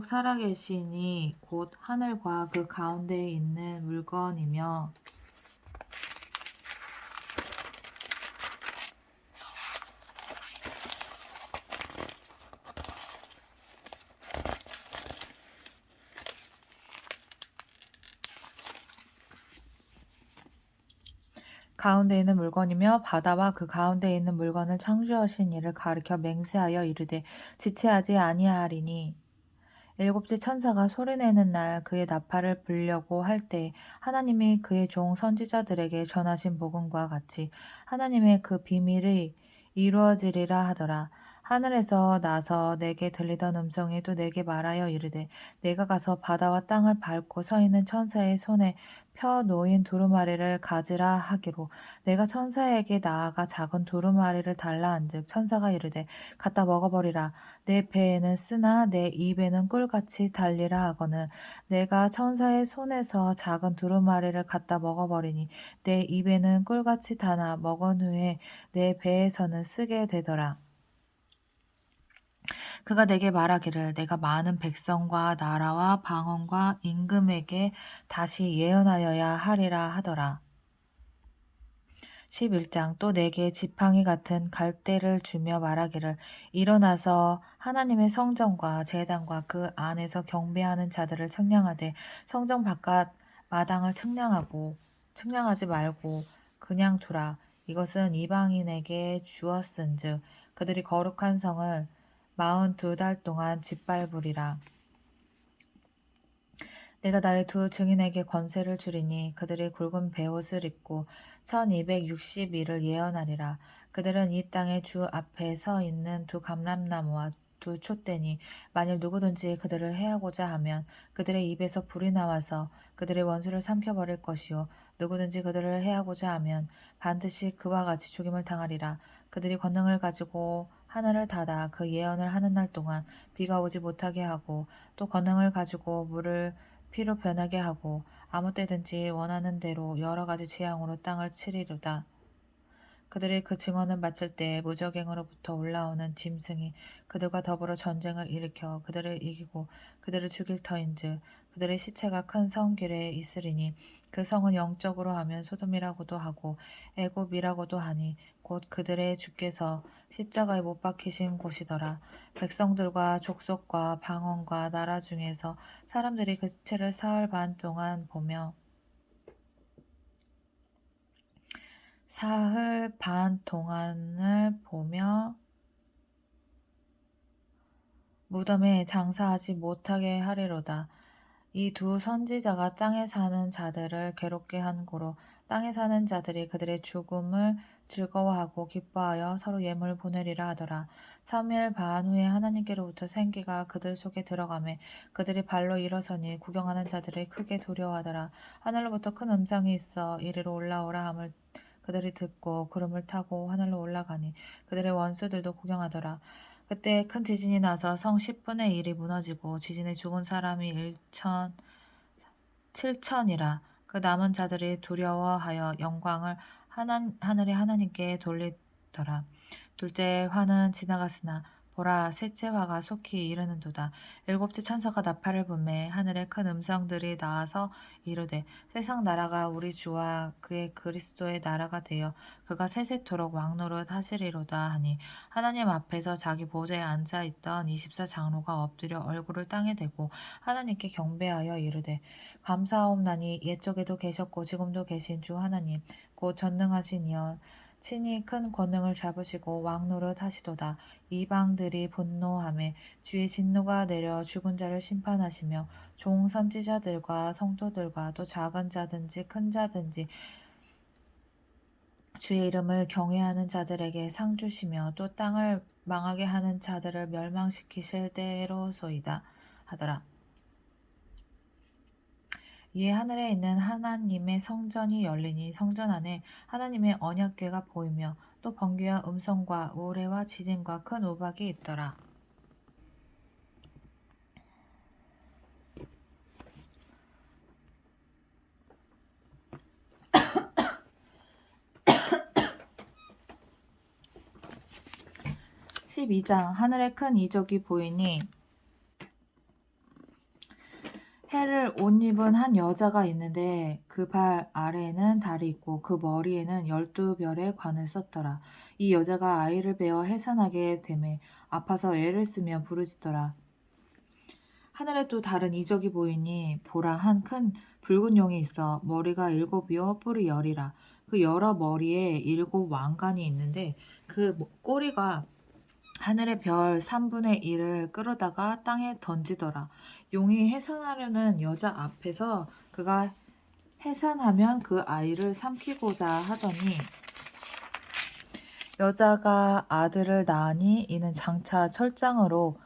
살아계시니 곧 하늘과 그 가운데에 있는 물건이며 가운데 있는 물건이며 바다와 그 가운데 있는 물건을 창조하신 이를 가리켜 맹세하여 이르되 지체하지 아니하리니 일곱째 천사가 소리내는 날 그의 나팔을 불려고 할 때 하나님이 그의 종 선지자들에게 전하신 복음과 같이 하나님의 그 비밀이 이루어지리라 하더라. 하늘에서 나서 내게 들리던 음성이 또 내게 말하여 이르되 내가 가서 바다와 땅을 밟고 서 있는 천사의 손에 펴 놓인 두루마리를 가지라 하기로 내가 천사에게 나아가 작은 두루마리를 달라한즉 천사가 이르되 갖다 먹어버리라 내 배에는 쓰나 내 입에는 꿀같이 달리라 하거늘 내가 천사의 손에서 작은 두루마리를 갖다 먹어버리니 내 입에는 꿀같이 다나 먹은 후에 내 배에서는 쓰게 되더라. 그가 내게 말하기를 내가 많은 백성과 나라와 방언과 임금에게 다시 예언하여야 하리라 하더라. 11장 또 내게 지팡이 같은 갈대를 주며 말하기를 일어나서 하나님의 성전과 제단과 그 안에서 경배하는 자들을 측량하되 성전 바깥 마당을 측량하지 말고 그냥 두라. 이것은 이방인에게 주었은즉 그들이 거룩한 성을 42달 동안 짓밟으리라. 내가 나의 두 증인에게 권세를 주리니 그들이 굵은 베옷을 입고 1260일을 예언하리라. 그들은 이 땅의 주 앞에 서 있는 두 감람나무와 두 촛대니 만일 누구든지 그들을 해하고자 하면 그들의 입에서 불이 나와서 그들의 원수를 삼켜버릴 것이요 누구든지 그들을 해하고자 하면 반드시 그와 같이 죽임을 당하리라. 그들이 권능을 가지고 하늘을 닫아 그 예언을 하는 날 동안 비가 오지 못하게 하고 또 권능을 가지고 물을 피로 변하게 하고 아무 때든지 원하는 대로 여러 가지 재앙으로 땅을 치리로다. 그들이 그 증언을 마칠 때 무적행으로부터 올라오는 짐승이 그들과 더불어 전쟁을 일으켜 그들을 이기고 그들을 죽일 터인즉 그들의 시체가 큰 성 길에 있으리니 그 성은 영적으로 하면 소돔이라고도 하고 애굽이라고도 하니 곧 그들의 주께서 십자가에 못 박히신 곳이더라. 백성들과 족속과 방언과 나라 중에서 사람들이 그 시체를 사흘 반 동안 보며 사흘 반 동안을 보며 무덤에 장사하지 못하게 하리로다. 이 두 선지자가 땅에 사는 자들을 괴롭게 한 고로 땅에 사는 자들이 그들의 죽음을 즐거워하고 기뻐하여 서로 예물을 보내리라 하더라. 3일 반 후에 하나님께로부터 생기가 그들 속에 들어가매 그들이 발로 일어서니 구경하는 자들이 크게 두려워하더라. 하늘로부터 큰 음성이 있어 이리로 올라오라 함을 그들이 듣고 구름을 타고 하늘로 올라가니 그들의 원수들도 구경하더라. 그때 큰 지진이 나서 성 10분의 1이 무너지고 지진에 죽은 사람이 7천이라. 그 남은 자들이 두려워하여 영광을 하늘의 하나님께 돌리더라. 둘째 화는 지나갔으나 보라 셋째 화가 속히 이르는도다. 일곱째 천사가 나팔을 불매 하늘에 큰 음성들이 나와서 이르되 세상 나라가 우리 주와 그의 그리스도의 나라가 되어 그가 세세토록 왕노릇 하시리로다 하니 하나님 앞에서 자기 보좌에 앉아 있던 24장로가 엎드려 얼굴을 땅에 대고 하나님께 경배하여 이르되 감사하옵나니 옛적에도 계셨고 지금도 계신 주 하나님 곧 전능하신 이여 친히 큰 권능을 잡으시고 왕노릇 하시도다. 이방들이 분노하매 주의 진노가 내려 죽은 자를 심판하시며 종 선지자들과 성도들과 또 작은 자든지 큰 자든지 주의 이름을 경외하는 자들에게 상 주시며 또 땅을 망하게 하는 자들을 멸망시키실 때로소이다 하더라. 이에 하늘에 있는 하나님의 성전이 열리니 성전 안에 하나님의 언약궤가 보이며 또 번개와 음성과 우레와 지진과 큰 우박이 있더라. (12장) 하늘에 큰 이적이 보이니 해를 옷 입은 한 여자가 있는데 그 발 아래에는 달이 있고 그 머리에는 12별의 관을 썼더라. 이 여자가 아이를 베어 해산하게 되매 아파서 애를 쓰며 부르짖더라. 하늘에 또 다른 이적이 보이니 보라 한 큰 붉은 용이 있어 머리가 7이요 뿔이 10이라. 그 여러 머리에 7 왕관이 있는데 그 꼬리가 하늘의 별 3분의 1을 끌어다가 땅에 던지더라. 용이 해산하려는 여자 앞에서 그가 해산하면 그 아이를 삼키고자 하더니 여자가 아들을 낳으니 이는 장차 철장으로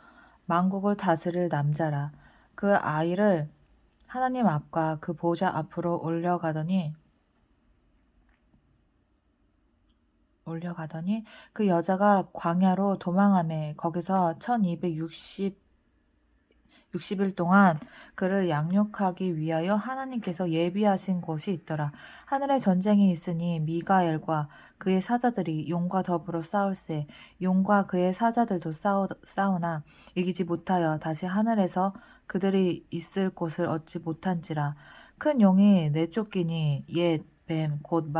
만국을 다스릴 남자라. 그 아이를 하나님 앞과 그 보좌 앞으로 올려가더니 그 여자가 광야로 도망하매 거기서 1260일 동안 그를 양육하기 위하여 하나님께서 예비하신 곳이 있더라. 하늘에 전쟁이 있으니 미가엘과 그의 사자들이 용과 더불어 싸울세. 용과 그의 사자들도 싸우나 이기지 못하여 다시 하늘에서 그들이 있을 곳을 얻지 못한지라. 큰 용이 내쫓기니 옛 뱀 곧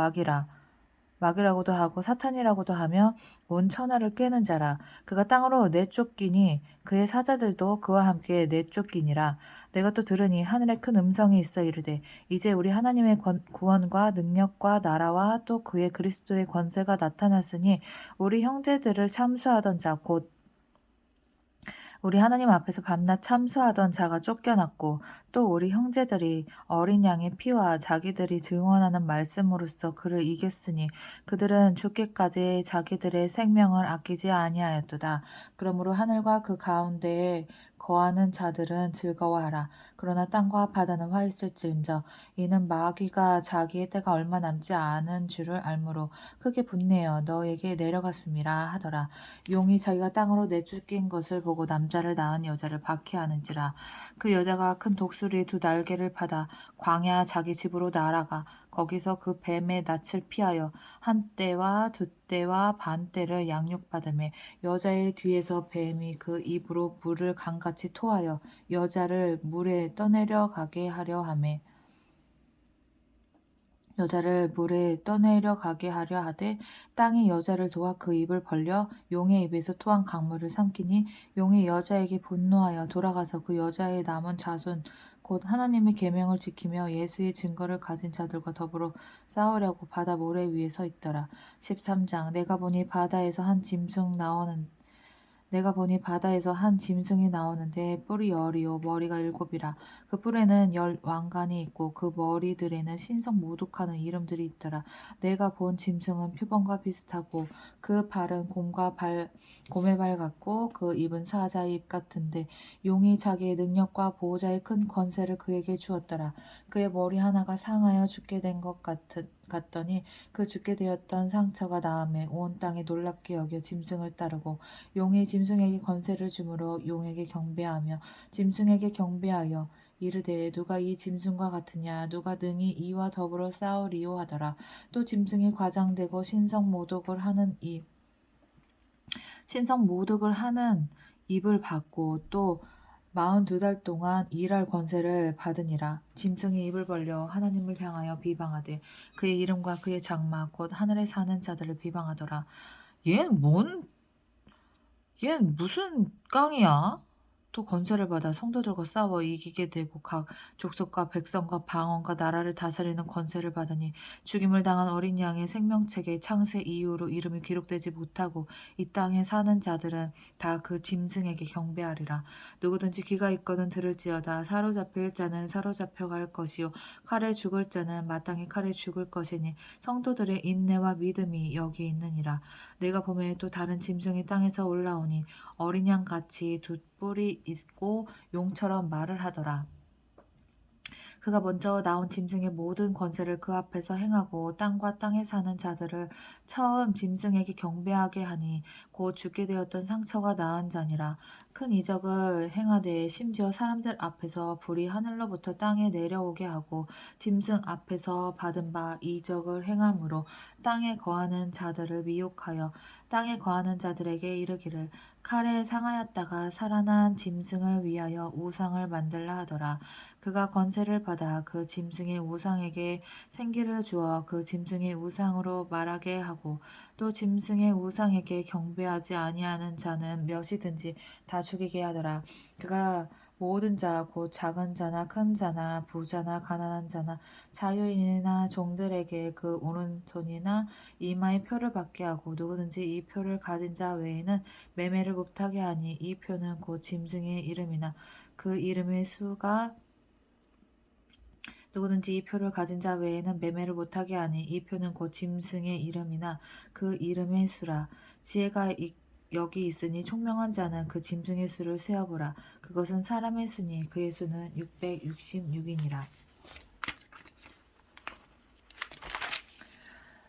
마귀라고도 하고 사탄이라고도 하며 온 천하를 꿰는 자라. 그가 땅으로 내쫓기니 그의 사자들도 그와 함께 내쫓기니라. 내가 또 들으니 하늘에 큰 음성이 있어 이르되 이제 우리 하나님의 구원과 능력과 나라와 또 그의 그리스도의 권세가 나타났으니 우리 형제들을 참수하던 자 곧 우리 하나님 앞에서 밤낮 참수하던 자가 쫓겨났고 또 우리 형제들이 어린 양의 피와 자기들이 증언하는 말씀으로써 그를 이겼으니 그들은 죽기까지 자기들의 생명을 아끼지 아니하였도다. 그러므로 하늘과 그 가운데에 거하는 자들은 즐거워하라. 그러나 땅과 바다는 화 있을지언정 이는 마귀가 자기의 때가 얼마 남지 않은 줄을 알므로 크게 분내어 너에게 내려갔음이라 하더라. 용이 자기가 땅으로 내쫓긴 것을 보고 남자를 낳은 여자를 박해하는지라. 그 여자가 큰 독수리 두 날개를 받아 광야 자기 집으로 날아가 거기서 그 뱀의 낯을 피하여 한 때와 두 때와 반 때를 양육받으며 여자의 뒤에서 뱀이 그 입으로 물을 강같이 토하여 여자를 물에 떠내려 가게 하려 하매 하되 땅이 여자를 도와 그 입을 벌려 용의 입에서 토한 강물을 삼키니 용이 여자에게 분노하여 돌아가서 그 여자의 남은 자손 곧 하나님의 계명을 지키며 예수의 증거를 가진 자들과 더불어 싸우려고 바다 모래 위에 서 있더라. 13장 내가 보니 바다에서 한 짐승이 나오는데 뿔이 10이요 머리가 7이라. 그 뿔에는 10왕관이 있고 그 머리들에는 신성 모독하는 이름들이 있더라. 내가 본 짐승은 표범과 비슷하고 그 발은 곰의 발 같고 그 입은 사자의 입 같은데 용이 자기의 능력과 보호자의 큰 권세를 그에게 주었더라. 그의 머리 하나가 상하여 죽게 된 것 같더니 그 죽게 되었던 상처가 나음에 온 땅에 놀랍게 여겨 짐승을 따르고 용이 짐승에게 권세를 주므로 용에게 경배하며 짐승에게 경배하여 이르되 누가 이 짐승과 같으냐 누가 능히 이와 더불어 싸우리요 하더라. 또 짐승이 과장되고 신성 모독을 하는 입을 받고 또 42달 동안 일할 권세를 받으니라. 짐승이 입을 벌려 하나님을 향하여 비방하되 그의 이름과 그의 장막 곧 하늘에 사는 자들을 비방하더라. 얜 무슨 깡이야? 또 권세를 받아 성도들과 싸워 이기게 되고 각 족속과 백성과 방언과 나라를 다스리는 권세를 받으니 죽임을 당한 어린 양의 생명책에 창세 이후로 이름이 기록되지 못하고 이 땅에 사는 자들은 다 그 짐승에게 경배하리라. 누구든지 귀가 있거든 들을지어다. 사로잡힐 자는 사로잡혀 갈 것이요 칼에 죽을 자는 마땅히 칼에 죽을 것이니 성도들의 인내와 믿음이 여기 있느니라. 내가 보매 또 다른 짐승이 땅에서 올라오니 어린 양같이 두 뿔이 있고 용처럼 말을 하더라. 그가 먼저 나온 짐승의 모든 권세를 그 앞에서 행하고 땅과 땅에 사는 자들을 처음 짐승에게 경배하게 하니 곧 죽게 되었던 상처가 나은 자니라. 큰 이적을 행하되 심지어 사람들 앞에서 불이 하늘로부터 땅에 내려오게 하고 짐승 앞에서 받은 바 이적을 행함으로 땅에 거하는 자들을 미혹하여 땅에 거하는 자들에게 이르기를 칼에 상하였다가 살아난 짐승을 위하여 우상을 만들라 하더라. 그가 권세를 받아 그 짐승의 우상에게 생기를 주어 그 짐승의 우상으로 말하게 하고 또 짐승의 우상에게 경배하지 아니하는 자는 몇이든지 다 죽이게 하더라. 그가 모든 자 곧 작은 자나 큰 자나 부자나 가난한 자나 자유인이나 종들에게 그 오른손이나 이마에 표를 받게 하고 누구든지 이 표를 가진 자 외에는 매매를 못하게 하니 이 표는 곧 짐승의 이름이나 그 이름의 수가 누구든지 이 표를 가진 자 외에는 매매를 못하게 하니 이 표는 곧 짐승의 이름이나 그 이름의 수라. 지혜가 여기 있으니 총명한 자는 그 짐승의 수를 세어보라. 그것은 사람의 수니 그의 수는 666이니라.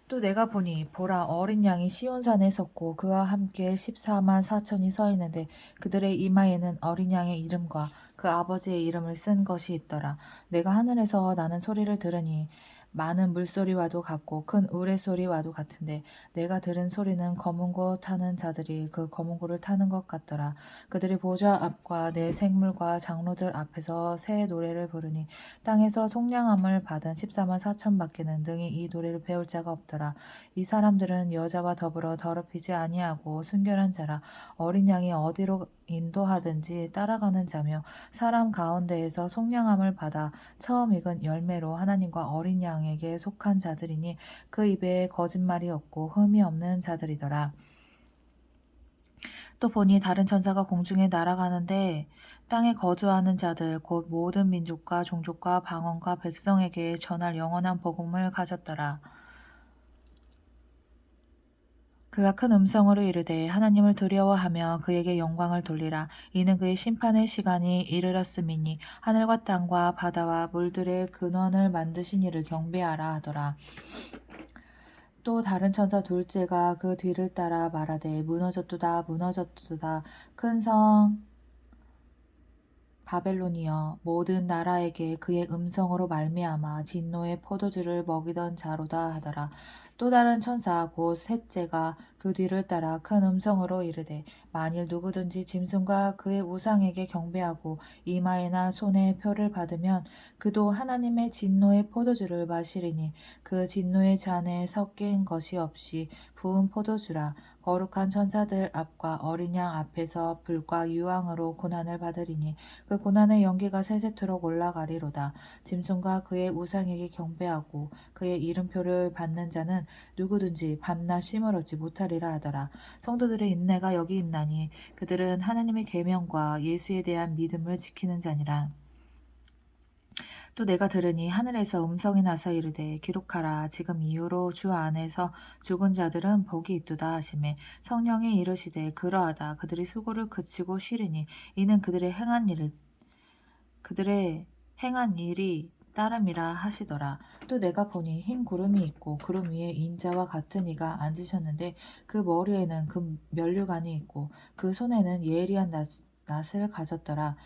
또 내가 보니 보라 어린 양이 시온산에 섰고 그와 함께 14만 4천이 서 있는데 그들의 이마에는 어린 양의 이름과 그 아버지의 이름을 쓴 것이 있더라. 내가 하늘에서 나는 소리를 들으니 많은 물소리와도 같고 큰 우레소리와도 같은데 내가 들은 소리는 검은 고 타는 자들이 그 검은 고를 타는 것 같더라. 그들이 보좌 앞과 내 생물과 장로들 앞에서 새 노래를 부르니 땅에서 속량함을 받은 14만 4천 밖에는 능히 이 노래를 배울 자가 없더라. 이 사람들은 여자와 더불어 더럽히지 아니하고 순결한 자라. 어린 양이 어디로 인도하든지 따라가는 자며 사람 가운데에서 속량함을 받아 처음 익은 열매로 하나님과 어린 양에게 속한 자들이니 그 입에 거짓말이 없고 흠이 없는 자들이더라. 또 보니 다른 천사가 공중에 날아가는데 땅에 거주하는 자들 곧 모든 민족과 종족과 방언과 백성에게 전할 영원한 복음을 가졌더라. 그가 큰 음성으로 이르되 하나님을 두려워하며 그에게 영광을 돌리라. 이는 그의 심판의 시간이 이르렀음이니 하늘과 땅과 바다와 물들의 근원을 만드신 이를 경배하라 하더라. 또 다른 천사 둘째가 그 뒤를 따라 말하되 무너졌도다 무너졌도다 큰 성 바벨론이여 모든 나라에게 그의 음성으로 말미암아 진노의 포도주를 먹이던 자로다 하더라. 또 다른 천사 곧 셋째가 그 뒤를 따라 큰 음성으로 이르되 만일 누구든지 짐승과 그의 우상에게 경배하고 이마에나 손에 표를 받으면 그도 하나님의 진노의 포도주를 마시리니 그 진노의 잔에 섞인 것이 없이 부은 포도주라. 거룩한 천사들 앞과 어린 양 앞에서 불과 유황으로 고난을 받으리니 그 고난의 연기가 세세토록 올라가리로다. 짐승과 그의 우상에게 경배하고 그의 이름표를 받는 자는 누구든지 밤낮 쉼을 얻지 못하리라 하더라. 성도들의 인내가 여기 있나니 그들은 하나님의 계명과 예수에 대한 믿음을 지키는 자니라. 또 내가 들으니 하늘에서 음성이 나서 이르되 기록하라. 지금 이후로 주 안에서 죽은 자들은 복이 있도다 하시매 성령이 이르시되 그러하다. 그들이 수고를 그치고 쉬리니 이는 그들의 행한 일이 따름이라 하시더라. 또 내가 보니 흰 구름이 있고 구름 위에 인자와 같은 이가 앉으셨는데 그 머리에는 그 면류관이 있고 그 손에는 예리한 낫을 가졌더라.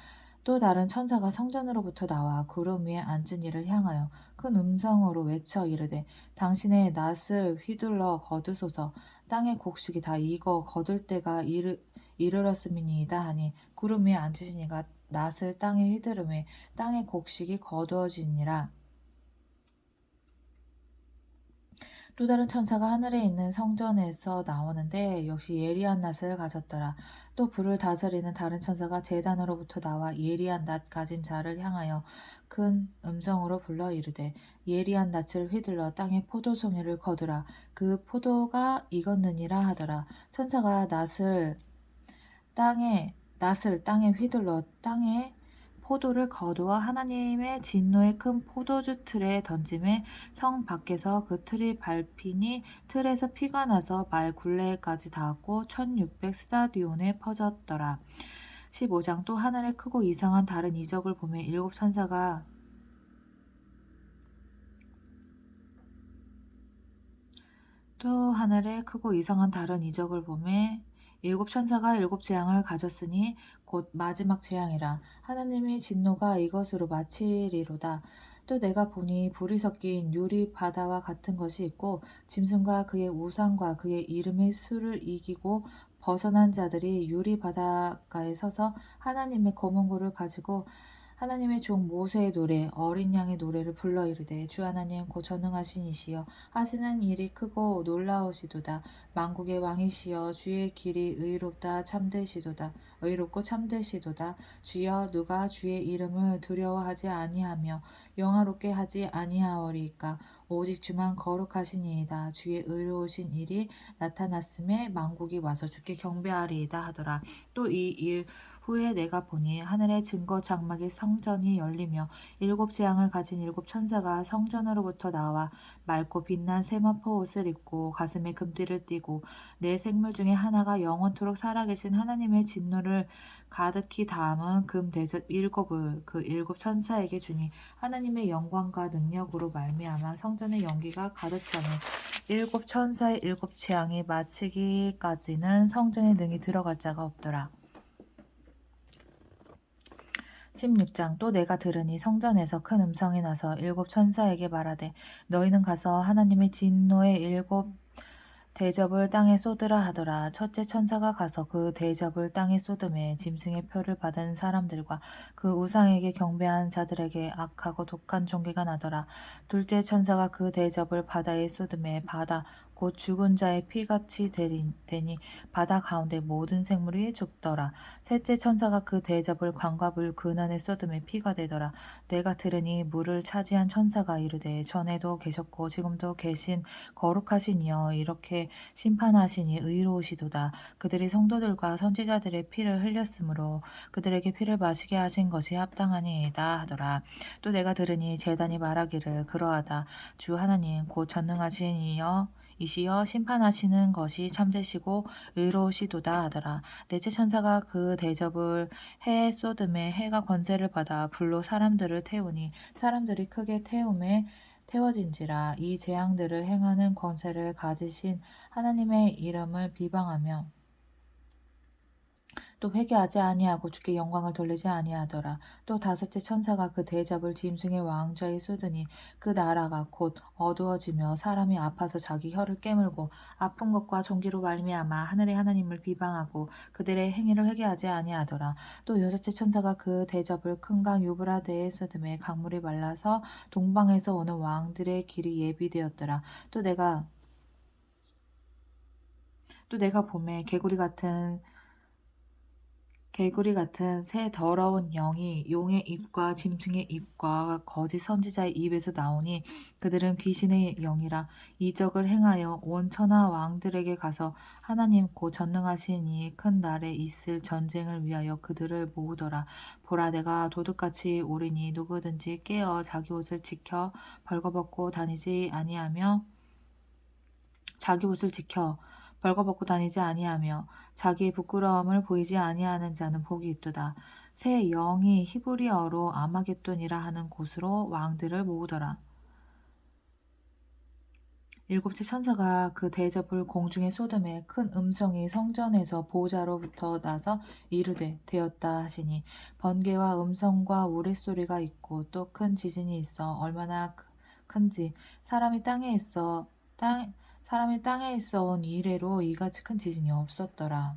또 다른 천사가 성전으로부터 나와 구름 위에 앉은 이를 향하여 큰 음성으로 외쳐 이르되 당신의 낫을 휘둘러 거두소서. 땅의 곡식이 다 익어 거둘 때가 이르렀음이니이다 하니 구름 위에 앉으신 이가 낫을 땅에 휘두르매 땅의 곡식이 거두어지니라. 또 다른 천사가 하늘에 있는 성전에서 나오는데 역시 예리한 낫을 가졌더라. 또 불을 다스리는 다른 천사가 제단으로부터 나와 예리한 낫 가진 자를 향하여 큰 음성으로 불러 이르되 예리한 낫을 휘둘러 땅에 포도송이를 거두라. 그 포도가 익었느니라 하더라. 천사가 낫을 땅에 휘둘러 땅에 포도를 거두어 하나님의 진노의 큰 포도주 틀에 던짐에 성 밖에서 그 틀이 밟히니 틀에서 피가 나서 말 굴레까지 닿았고 1600 스타디온에 퍼졌더라. 15장 또 하늘에 크고 이상한 다른 이적을 보며 일곱 천사가 또 하늘에 크고 이상한 다른 이적을 보매 일곱 천사가 일곱 재앙을 가졌으니 곧 마지막 재앙이라. 하나님의 진노가 이것으로 마치리로다. 또 내가 보니 불이 섞인 유리 바다와 같은 것이 있고 짐승과 그의 우상과 그의 이름의 수를 이기고 벗어난 자들이 유리 바닷가에 서서 하나님의 검은 고를 가지고 하나님의 종 모세의 노래 어린 양의 노래를 불러 이르되 주 하나님 곧 전능하신 이시여 하시는 일이 크고 놀라우시도다. 만국의 왕이시여 주의 길이 의롭고 참되시도다. 주여 누가 주의 이름을 두려워하지 아니하며 영화롭게 하지 아니하오리이까. 오직 주만 거룩하시니이다. 주의 의로우신 일이 나타났음에 만국이 와서 주께 경배하리이다 하더라. 또 이 일 후에 내가 보니 하늘의 증거 장막의 성전이 열리며 일곱 재앙을 가진 일곱 천사가 성전으로부터 나와 맑고 빛난 세마포 옷을 입고 가슴에 금띠를 띠고 네 생물 중에 하나가 영원토록 살아계신 하나님의 진노를 가득히 담은 금 대접 일곱을 그 일곱 천사에게 주니 하나님의 영광과 능력으로 말미암아 성전의 연기가 가득 차니 일곱 천사의 일곱 재앙이 마치기까지는 성전에 능히 들어갈 자가 없더라. 16장 또 내가 들으니 성전에서 큰 음성이 나서 일곱 천사에게 말하되 너희는 가서 하나님의 진노의 일곱 대접을 땅에 쏟으라 하더라. 첫째 천사가 가서 그 대접을 땅에 쏟음에 짐승의 표를 받은 사람들과 그 우상에게 경배한 자들에게 악하고 독한 종기가 나더라. 둘째 천사가 그 대접을 바다에 쏟음에 바다 곧 죽은 자의 피같이 되니 바다 가운데 모든 생물이 죽더라. 셋째 천사가 그 대접을 강과 물 근원에 쏟음에 피가 되더라. 내가 들으니 물을 차지한 천사가 이르되 전에도 계셨고 지금도 계신 거룩하신 이여 이렇게 심판하시니 의로우시도다. 그들이 성도들과 선지자들의 피를 흘렸으므로 그들에게 피를 마시게 하신 것이 합당하니이다 하더라. 또 내가 들으니 제단이 말하기를 그러하다. 주 하나님 곧 전능하신 이여 이시여 심판하시는 것이 참되시고 의로우시도다 하더라. 넷째 천사가 그 대접을 해에 쏟음에 해가 권세를 받아 불로 사람들을 태우니 사람들이 크게 태워진지라. 이 재앙들을 행하는 권세를 가지신 하나님의 이름을 비방하며 또 회개하지 아니하고 주께 영광을 돌리지 아니하더라. 또 다섯째 천사가 그 대접을 짐승의 왕좌에 쏟으니 그 나라가 곧 어두워지며 사람이 아파서 자기 혀를 깨물고 아픈 것과 종기로 말미암아 하늘의 하나님을 비방하고 그들의 행위를 회개하지 아니하더라. 또 여섯째 천사가 그 대접을 큰 강 유브라데에 쏟음에 강물이 말라서 동방에서 오는 왕들의 길이 예비되었더라. 또 내가 봄에 개구리 같은 새 더러운 영이 용의 입과 짐승의 입과 거짓 선지자의 입에서 나오니 그들은 귀신의 영이라 이적을 행하여 온 천하 왕들에게 가서 하나님 곧 전능하신 이 큰 날에 있을 전쟁을 위하여 그들을 모으더라. 보라 내가 도둑같이 오리니 누구든지 깨어 자기 옷을 지켜 벌거벗고 다니지 아니하며 자기의 부끄러움을 보이지 아니하는 자는 복이 있도다. 새 영이 히브리어로 아마겟돈이라 하는 곳으로 왕들을 모으더라. 일곱째 천사가 그 대접을 공중에 쏟음에 큰 음성이 성전에서 보좌로부터 나서 이르되 되었다 하시니 번개와 음성과 우레소리가 있고 또 큰 지진이 있어 얼마나 큰지 사람이 땅에 있어 온 이래로 이같이 큰 지진이 없었더라.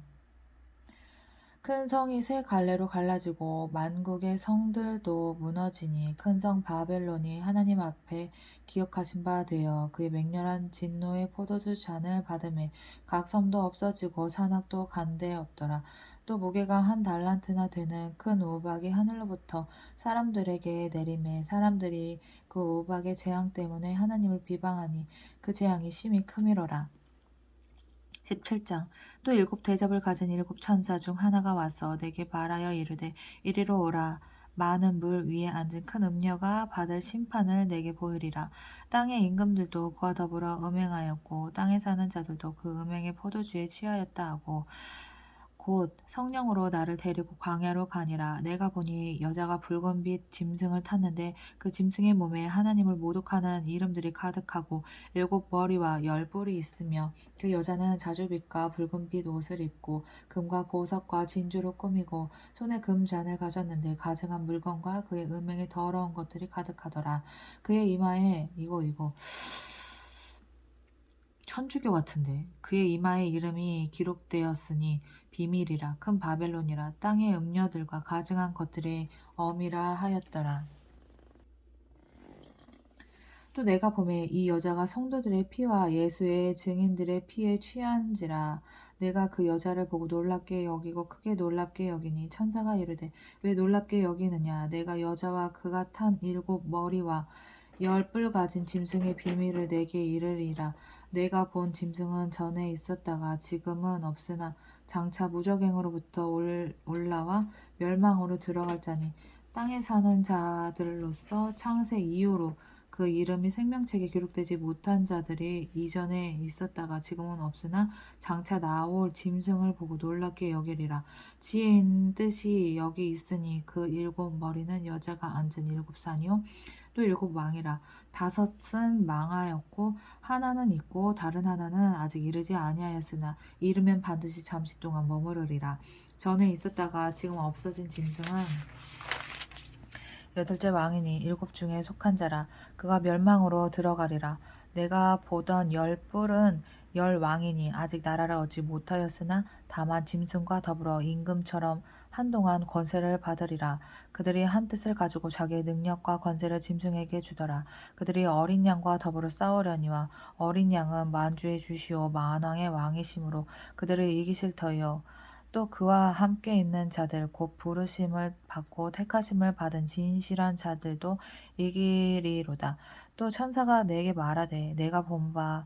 큰 성이 세 갈래로 갈라지고 만국의 성들도 무너지니 큰 성 바벨론이 하나님 앞에 기억하신 바 되어 그의 맹렬한 진노의 포도주 잔을 받음에 각 섬도 없어지고 산악도 간데 없더라. 또 무게가 한 달란트나 되는 큰 우박이 하늘로부터 사람들에게 내림에 사람들이 그 우박의 재앙 때문에 하나님을 비방하니 그 재앙이 심히 크미러라. 17장 또 일곱 대접을 가진 일곱 천사 중 하나가 와서 내게 말하여 이르되 이리로 오라. 많은 물 위에 앉은 큰 음녀가 받을 심판을 내게 보이리라. 땅의 임금들도 그와 더불어 음행하였고 땅에 사는 자들도 그 음행의 포도주에 취하였다 하고 곧 성령으로 나를 데리고 광야로 가니라. 내가 보니 여자가 붉은빛 짐승을 탔는데 그 짐승의 몸에 하나님을 모독하는 이름들이 가득하고 일곱 머리와 열 뿔이 있으며 그 여자는 자주빛과 붉은빛 옷을 입고 금과 보석과 진주로 꾸미고 손에 금잔을 가졌는데 가증한 물건과 그의 음행의 더러운 것들이 가득하더라. 그의 이마에 이거 천주교 같은데 그의 이마에 이름이 기록되었으니 비밀이라 큰 바벨론이라 땅의 음녀들과 가증한 것들의 엄이라 하였더라. 또 내가 보매 이 여자가 성도들의 피와 예수의 증인들의 피에 취한지라. 내가 그 여자를 보고 놀랍게 여기고 크게 놀랍게 여기니 천사가 이르되 왜 놀랍게 여기느냐. 내가 여자와 그가 탄 일곱 머리와 10뿔 가진 짐승의 비밀을 내게 이르리라. 내가 본 짐승은 전에 있었다가 지금은 없으나 장차 무적행으로부터 올라와 멸망으로 들어갈 자니 땅에 사는 자들로서 창세 이후로 그 이름이 생명책에 기록되지 못한 자들이 이전에 있었다가 지금은 없으나 장차 나올 짐승을 보고 놀랍게 여기리라. 지혜인 뜻이 여기 있으니 그 7머리는 여자가 앉은 7산이요 또 7왕이라. 5은 망하였고 하나는 있고 다른 하나는 아직 이르지 아니하였으나 이르면 반드시 잠시 동안 머무르리라. 전에 있었다가 지금 없어진 짐승은 8째 왕이니 7 중에 속한 자라. 그가 멸망으로 들어가리라. 내가 보던 10뿔은 10왕이니 아직 나라를 얻지 못하였으나 다만 짐승과 더불어 임금처럼 한동안 권세를 받으리라. 그들이 한 뜻을 가지고 자기의 능력과 권세를 짐승에게 주더라. 그들이 어린 양과 더불어 싸우려니와 어린 양은 만주의 주시오 만왕의 왕이시므로 그들을 이기실 터이요. 또 그와 함께 있는 자들 곧 부르심을 받고 택하심을 받은 진실한 자들도 이기리로다. 또 천사가 내게 말하되 내가 본 바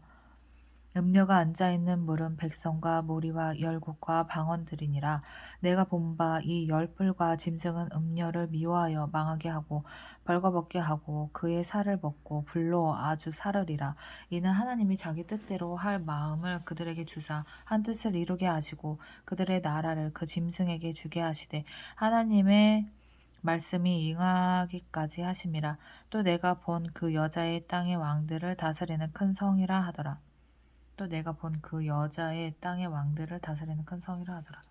음녀가 앉아있는 물은 백성과 무리와 열국과 방언들이니라. 내가 본 바 이 10뿔과 짐승은 음녀를 미워하여 망하게 하고 벌거벗게 하고 그의 살을 먹고 불로 아주 사르리라. 이는 하나님이 자기 뜻대로 할 마음을 그들에게 주사 한 뜻을 이루게 하시고 그들의 나라를 그 짐승에게 주게 하시되 하나님의 말씀이 응하기까지 하심이라. 또 내가 본 그 여자의 땅의 왕들을 다스리는 큰 성이라 하더라. 또 내가 본 그 여자의 땅의 왕들을 다스리는 큰 성이라 하더라.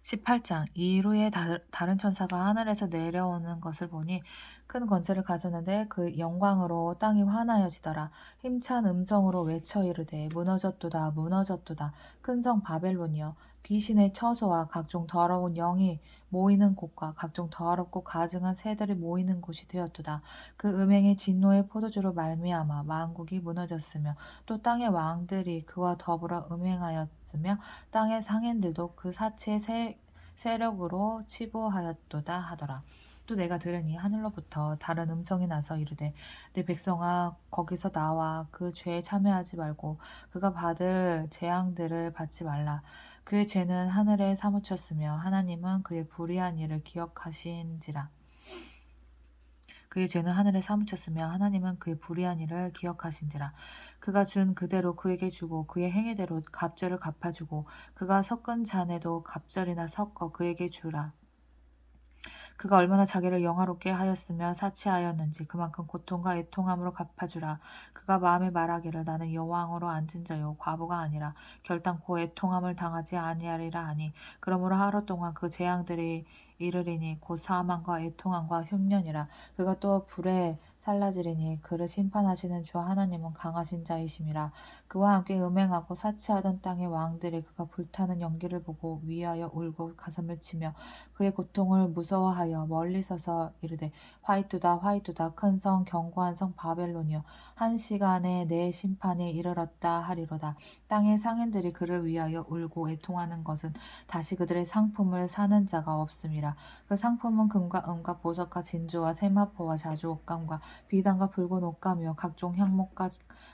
18장 이후에 다른 천사가 하늘에서 내려오는 것을 보니 큰 권세를 가졌는데 그 영광으로 땅이 환하여지더라. 힘찬 음성으로 외쳐 이르되 무너졌도다 무너졌도다 큰 성 바벨론이여 귀신의 처소와 각종 더러운 영이 모이는 곳과 각종 더럽고 가증한 새들이 모이는 곳이 되었도다. 그 음행의 진노의 포도주로 말미암아 만국이 무너졌으며 또 땅의 왕들이 그와 더불어 음행하였으며 땅의 상인들도 그 사체의 세력으로 치부하였도다 하더라. 또 내가 들으니 하늘로부터 다른 음성이 나서 이르되 내 백성아 거기서 나와 그 죄에 참여하지 말고 그가 받을 재앙들을 받지 말라. 그의 죄는 하늘에 사무쳤으며 하나님은 그의 불의한 일을 기억하신지라. 그의 죄는 하늘에 사무쳤으며 하나님은 그의 불의한 일을 기억하신지라. 그가 준 그대로 그에게 주고 그의 행위대로 갑절을 갚아주고 그가 섞은 잔에도 갑절이나 섞어 그에게 주라. 그가 얼마나 자기를 영화롭게 하였으며 사치하였는지 그만큼 고통과 애통함으로 갚아주라. 그가 마음에 말하기를 나는 여왕으로 앉은 자요 과부가 아니라 결단코 애통함을 당하지 아니하리라 하니 그러므로 하루 동안 그 재앙들이 이르리니 곧 사망과 애통함과 흉년이라. 그가 또 불에 살라지리니 그를 심판하시는 주 하나님은 강하신 자이심이라. 그와 함께 음행하고 사치하던 땅의 왕들이 그가 불타는 연기를 보고 위하여 울고 가슴을 치며 그의 고통을 무서워하여 멀리 서서 이르되 화이투다 화이투다 큰 성 견고한 성 바벨론이여 한 시간에 내 심판이 이르렀다 하리로다. 땅의 상인들이 그를 위하여 울고 애통하는 것은 다시 그들의 상품을 사는 자가 없음이라. 그 상품은 금과 은과 보석과 진주와 세마포와 자주 옷감과 비단과 붉은 옷감이요 각종 향목과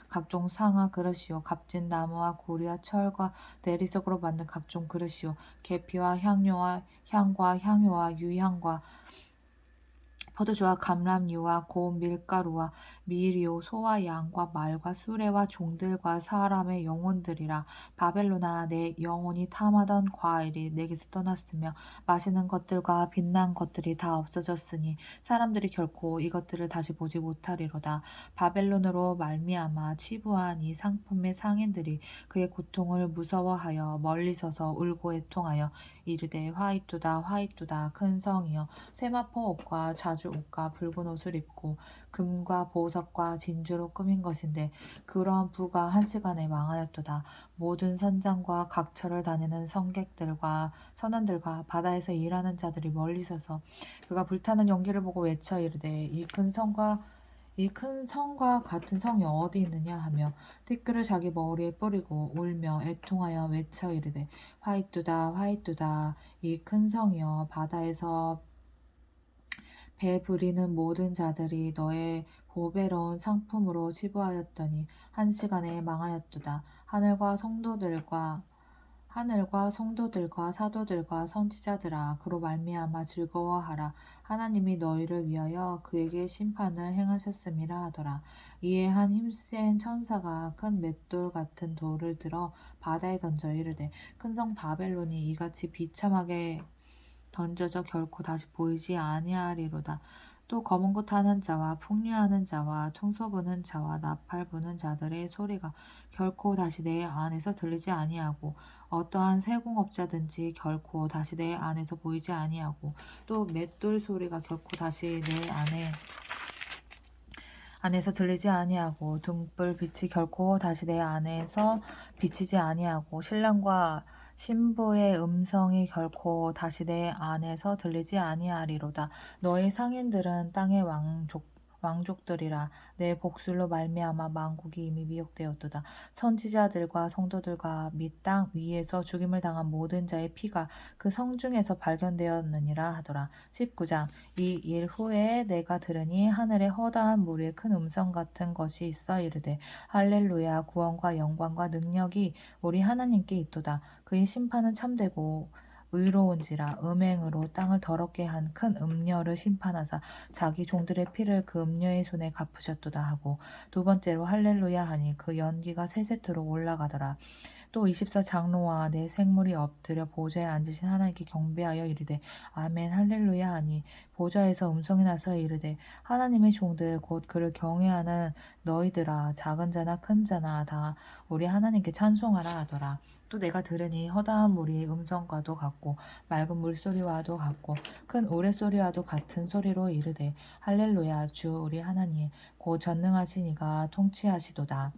각종 상아 그릇이요 값진 나무와 구리와 철과 대리석으로 만든 각종 그릇이요 계피와 향료와 향과 향유와 유향과 포도주와 감람유와 고운 밀가루와 밀이요 소와 양과 말과 수레와 종들과 사람의 영혼들이라. 바벨론아 내 영혼이 탐하던 과일이 내게서 떠났으며 맛있는 것들과 빛난 것들이 다 없어졌으니 사람들이 결코 이것들을 다시 보지 못하리로다. 바벨론으로 말미암아 치부한 이 상품의 상인들이 그의 고통을 무서워하여 멀리 서서 울고 애통하여 이르되 화이토다 화이토다 큰 성이여 세마포 옷과 자주 옷과 붉은 옷을 입고 금과 보석과 진주로 꾸민 것인데 그러한 부가 한 시간에 망하였도다. 모든 선장과 각처를 다니는 성객들과 선원들과 바다에서 일하는 자들이 멀리 서서 그가 불타는 연기를 보고 외쳐 이르되 이 큰 성과 같은 성이 어디 있느냐 하며 티끌을 자기 머리에 뿌리고 울며 애통하여 외쳐 이르되 화이토다 화이토다 이 큰 성이여 바다에서 배부리는 모든 자들이 너의 보배로운 상품으로 치부하였더니 한 시간에 망하였도다. 하늘과 성도들과 사도들과 선지자들아 그로 말미암아 즐거워하라. 하나님이 너희를 위하여 그에게 심판을 행하셨음이라 하더라. 이에 한 힘센 천사가 큰 맷돌 같은 돌을 들어 바다에 던져 이르되 큰 성 바벨론이 이같이 비참하게 던져져 결코 다시 보이지 아니하리로다. 또 검은 고 타는 자와 풍류하는 자와 청소 부는 자와 나팔 부는 자들의 소리가 결코 다시 내 안에서 들리지 아니하고 어떠한 세공업자든지 결코 다시 내 안에서 보이지 아니하고 또 맷돌 소리가 결코 다시 내 안에서 들리지 아니하고 등불 빛이 결코 다시 내 안에서 비치지 아니하고 신랑과 신부의 음성이 결코 다시 내 안에서 들리지 아니하리로다. 너희 상인들은 땅의 왕족들이라. 내 복술로 말미암아 만국이 이미 미혹되었도다. 선지자들과 성도들과 및 땅 위에서 죽임을 당한 모든 자의 피가 그 성중에서 발견되었느니라 하더라. 19장. 이 일 후에 내가 들으니 하늘에 허다한 무리의 큰 음성 같은 것이 있어 이르되 할렐루야 구원과 영광과 능력이 우리 하나님께 있도다. 그의 심판은 참되고 의로운지라. 음행으로 땅을 더럽게 한 큰 음녀를 심판하사 자기 종들의 피를 그 음녀의 손에 갚으셨도다 하고 두 번째로 할렐루야 하니 그 연기가 세세토록 올라가더라. 또 24장로와 내 생물이 엎드려 보좌에 앉으신 하나님께 경배하여 이르되 아멘 할렐루야 하니 보좌에서 음성이 나서 이르되 하나님의 종들 곧 그를 경외하는 너희들아 작은 자나 큰 자나 다 우리 하나님께 찬송하라 하더라. 또 내가 들으니 허다한 무리의 음성과도 같고 맑은 물소리와도 같고 큰 우레소리와도 같은 소리로 이르되 할렐루야 주 우리 하나님 곧 전능하신 이가 통치하시도다.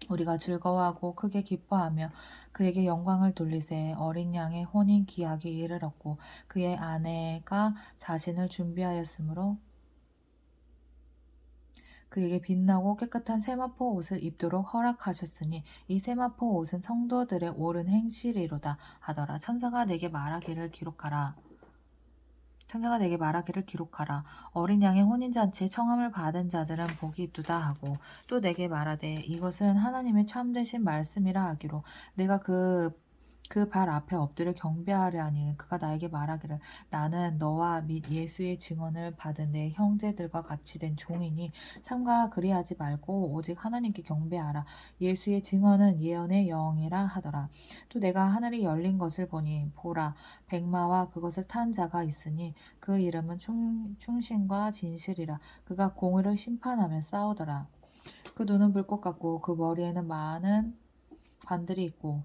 우리가 즐거워하고 크게 기뻐하며 그에게 영광을 돌리세. 어린 양의 혼인 기약이 이르렀고 그의 아내가 자신을 준비하였으므로 그에게 빛나고 깨끗한 세마포 옷을 입도록 허락하셨으니 이 세마포 옷은 성도들의 옳은 행실이로다 하더라. 천사가 내게 말하기를 기록하라. 어린 양의 혼인잔치에 청함을 받은 자들은 복이 있도다 하고 또 내게 말하되 이것은 하나님의 참되신 말씀이라 하기로 내가 그 발 앞에 엎드려 경배하려니 그가 나에게 말하기를 나는 너와 및 예수의 증언을 받은 내 형제들과 같이 된 종이니 삼가 그리하지 말고 오직 하나님께 경배하라. 예수의 증언은 예언의 영이라 하더라. 또 내가 하늘이 열린 것을 보니 보라 백마와 그것을 탄 자가 있으니 그 이름은 충신과 진실이라. 그가 공의를 심판하며 싸우더라. 그 눈은 불꽃 같고 그 머리에는 많은 관들이 있고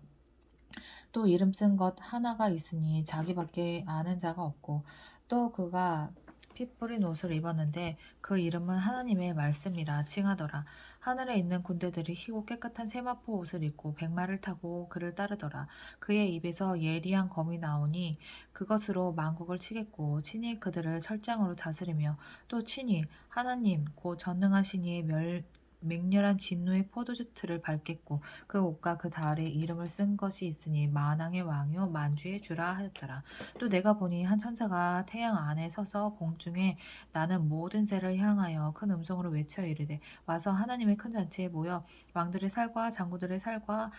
또 이름 쓴 것 하나가 있으니 자기밖에 아는 자가 없고 또 그가 피 뿌린 옷을 입었는데 그 이름은 하나님의 말씀이라 칭하더라. 하늘에 있는 군대들이 희고 깨끗한 세마포 옷을 입고 백마를 타고 그를 따르더라. 그의 입에서 예리한 검이 나오니 그것으로 만국을 치겠고 친히 그들을 철장으로 다스리며 또 친히 하나님 곧 전능하신 이의 맹렬한 진노의 포도주 틀을 밟겠고 그 옷과 그 다리에 이름을 쓴 것이 있으니 만왕의 왕이요 만주의 주라 하였더라. 또 내가 보니 한 천사가 태양 안에 서서 공중에 나는 모든 새를 향하여 큰 음성으로 외쳐 이르되 와서 하나님의 큰 잔치에 모여 왕들의 살과 장구들의 살과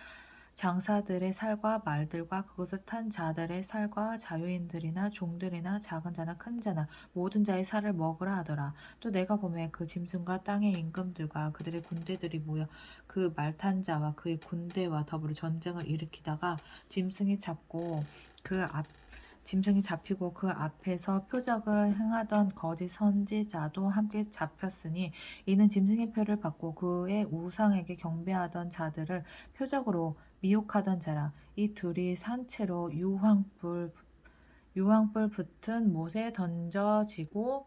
장사들의 살과 말들과 그것을 탄 자들의 살과 자유인들이나 종들이나 작은 자나 큰 자나 모든 자의 살을 먹으라 하더라. 또 내가 보매 그 짐승과 땅의 임금들과 그들의 군대들이 모여 그 말탄 자와 그의 군대와 더불어 전쟁을 일으키다가 짐승이 잡히고 그 앞에서 표적을 행하던 거짓 선지자도 함께 잡혔으니 이는 짐승의 표를 받고 그의 우상에게 경배하던 자들을 표적으로 미혹하던 자라. 이 둘이 산채로 유황불 붙은 못에 던져지고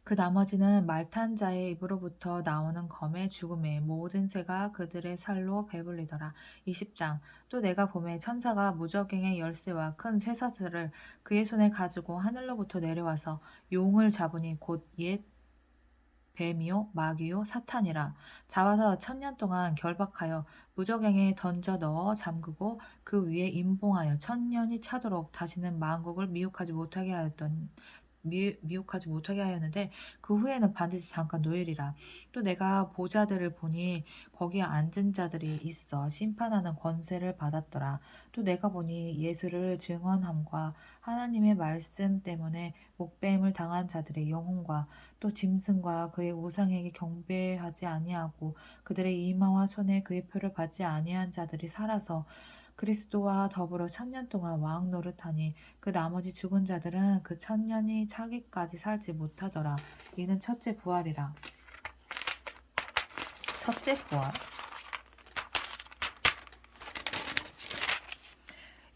그 나머지는 말탄 자의 입으로부터 나오는 검의 죽음에 모든 새가 그들의 살로 배불리더라. 20장. 또 내가 보매 천사가 무저갱의 열쇠와 큰 쇠사슬을 그의 손에 가지고 하늘로부터 내려와서 용을 잡으니 곧 옛 뱀이요 마귀요 사탄이라. 잡아서 1000년 동안 결박하여 무저갱에 던져 넣어 잠그고 그 위에 임봉하여 1000년이 차도록 다시는 만국을 미혹하지 못하게 하였던 미혹하지 못하게 하였는데 그 후에는 반드시 잠깐 노예리라. 또 내가 보좌들을 보니 거기에 앉은 자들이 있어 심판하는 권세를 받았더라. 또 내가 보니 예수를 증언함과 하나님의 말씀 때문에 목배임을 당한 자들의 영혼과 또 짐승과 그의 우상에게 경배하지 아니하고 그들의 이마와 손에 그의 표를 받지 아니한 자들이 살아서 그리스도와 더불어 1000년 동안 왕 노릇하니 그 나머지 죽은 자들은 그 1000년이 차기까지 살지 못하더라. 이는 첫째 부활이라. 첫째 부활.